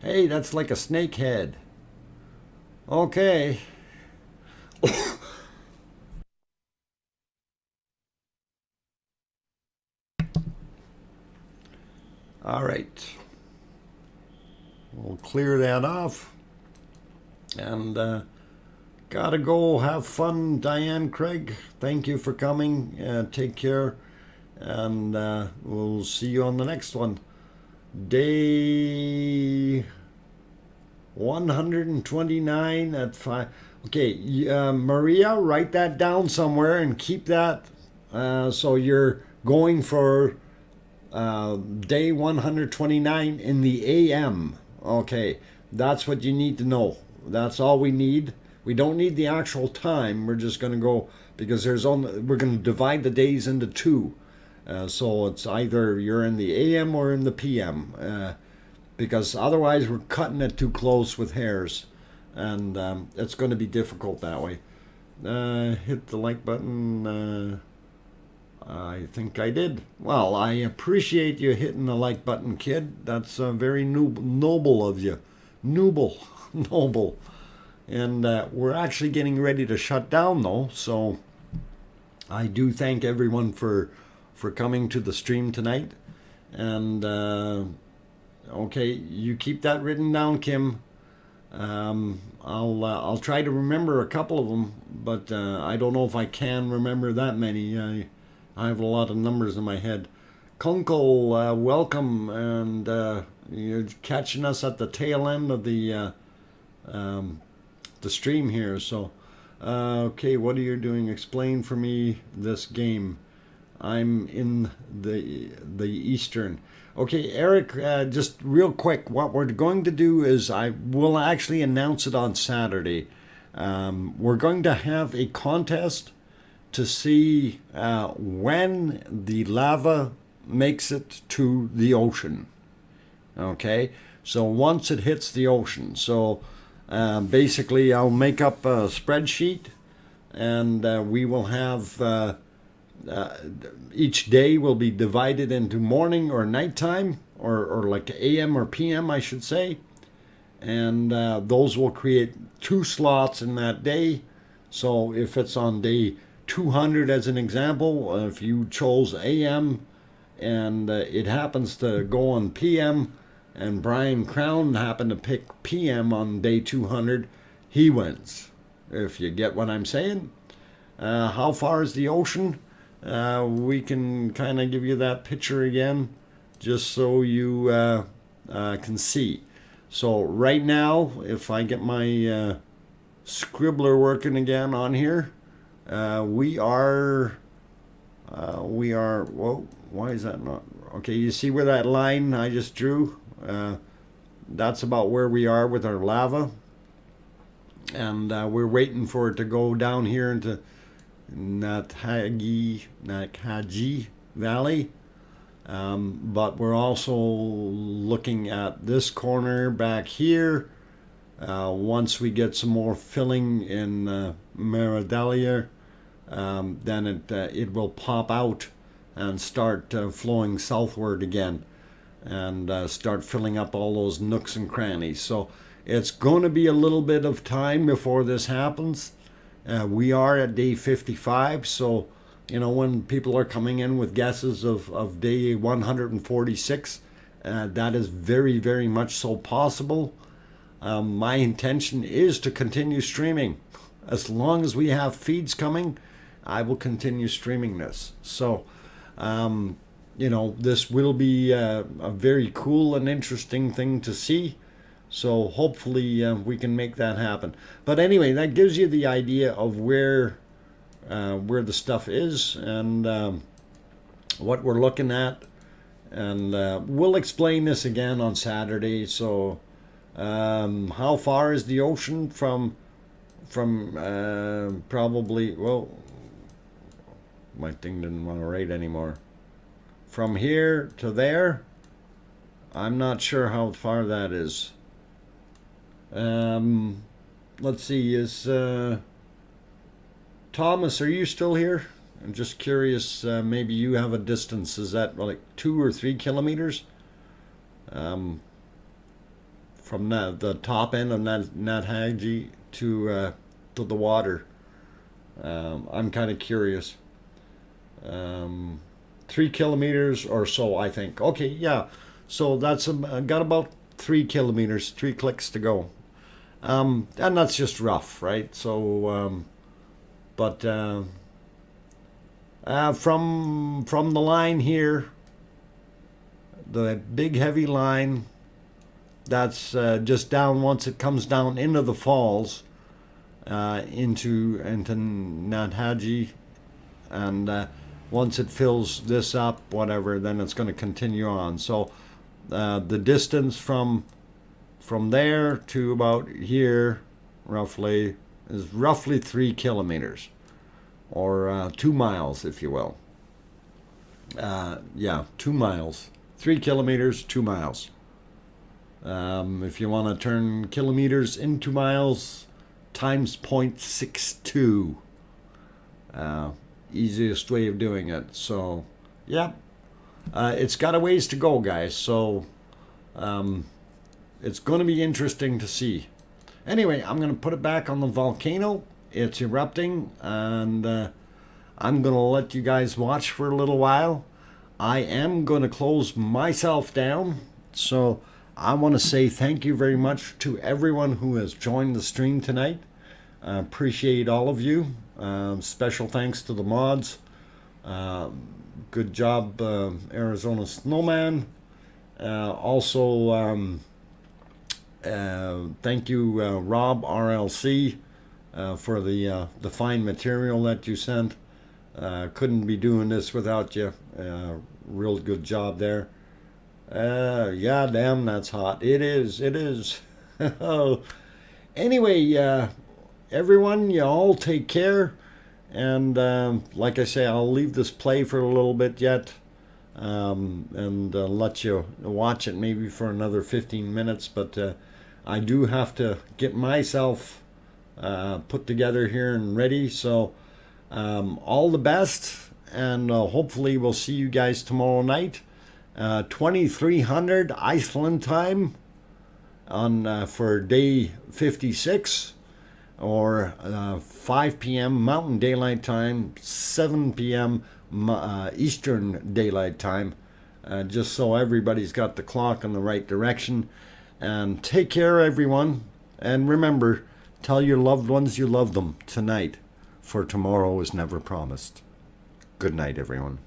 Hey, that's like a snake head. Okay. All right. We'll clear that off. And gotta go have fun, Diane Craig. Thank you for coming. Take care. And we'll see you on the next one. Day 129 at 5. Okay, Maria, write that down somewhere and keep that. So you're going for day 129 in the AM. Okay, that's what you need to know. That's all we need. We don't need the actual time. We're just going to go, because we're going to divide the days into two. So it's either you're in the AM or in the PM. because otherwise we're cutting it too close with hairs, and it's going to be difficult that way. Hit the like button. I think I did. Well, I appreciate you hitting the like button, kid. That's very noble of you. Noble. And we're actually getting ready to shut down, though, so I do thank everyone for coming to the stream tonight. And okay, you keep that written down, Kim. I'll try to remember a couple of them, but I don't know if I can remember that many. I have a lot of numbers in my head. Kunkel, welcome, and you're catching us at the tail end of the stream here. So, okay, what are you doing? Explain for me this game. I'm in the Eastern. Okay, Eric, just real quick, what we're going to do is I will actually announce it on Saturday. We're going to have a contest to see when the lava makes it to the ocean. Okay, so once it hits the ocean. So basically I'll make up a spreadsheet, and we will have each day will be divided into morning or nighttime, or like AM or PM, I should say. And those will create 2 slots in that day. So if it's on day 200 as an example, if you chose AM and it happens to go on PM, and Brian Crown happened to pick PM on day 200, he wins, if you get what I'm saying. How far is the ocean? We can kind of give you that picture again, just so you can see. So right now, if I get my scribbler working again on here, we are, whoa, why is that not, okay, you see where that line I just drew? That's about where we are with our lava. And we're waiting for it to go down here into Nathagi Valley. But we're also looking at this corner back here. Once we get some more filling in Maridalia, then it will pop out and start flowing southward again, and start filling up all those nooks and crannies. So it's going to be a little bit of time before this happens. We are at day 55, so when people are coming in with guesses of day 146, that is very, very much so possible. My intention is to continue streaming. As long as we have feeds coming, I will continue streaming this. So, this will be a very cool and interesting thing to see. So hopefully we can make that happen. But anyway, that gives you the idea of where the stuff is, and what we're looking at. And we'll explain this again on Saturday. So how far is the ocean from probably, well, my thing didn't want to write anymore. From here to there, I'm not sure how far that is. Let's see, is Thomas, are you still here? I'm just curious, maybe you have a distance. Is that like 2 or 3 kilometers from the top end of Nathagi to the water? I'm kind of curious. 3 kilometers or so, I think. Okay, yeah. So that's got about 3 kilometers, 3 clicks to go. And that's just rough, right? So, but from the line here, the big heavy line, that's just down once it comes down into the falls, into Nathagi, and once it fills this up, whatever, then it's going to continue on. So the distance from there to about here, roughly, is roughly 3 kilometers, or 2 miles, if you will. Yeah, 2 miles. 3 kilometers, 2 miles. If you want to turn kilometers into miles, times 0.62. Easiest way of doing it. So, yeah. It's got a ways to go, guys. So, it's going to be interesting to see. Anyway, I'm going to put it back on the volcano. It's erupting, and I'm going to let you guys watch for a little while. I am going to close myself down. So I want to say thank you very much to everyone who has joined the stream tonight. I appreciate all of you. Special thanks to the mods. Good job, Arizona Snowman. Also, thank you, Rob RLC, for the fine material that you sent. Couldn't be doing this without you. Real good job there. Yeah, damn, that's hot. It is. It is. Anyway, everyone, you all take care. And like I say, I'll leave this play for a little bit yet. And let you watch it maybe for another 15 minutes. But I do have to get myself put together here and ready. So all the best. And hopefully we'll see you guys tomorrow night. 2300 Iceland time on for day 56, or 5 p.m. Mountain Daylight Time, 7 p.m. Eastern Daylight Time, just so everybody's got the clock in the right direction. And take care, everyone. And remember, tell your loved ones you love them tonight, for tomorrow is never promised. Good night, everyone.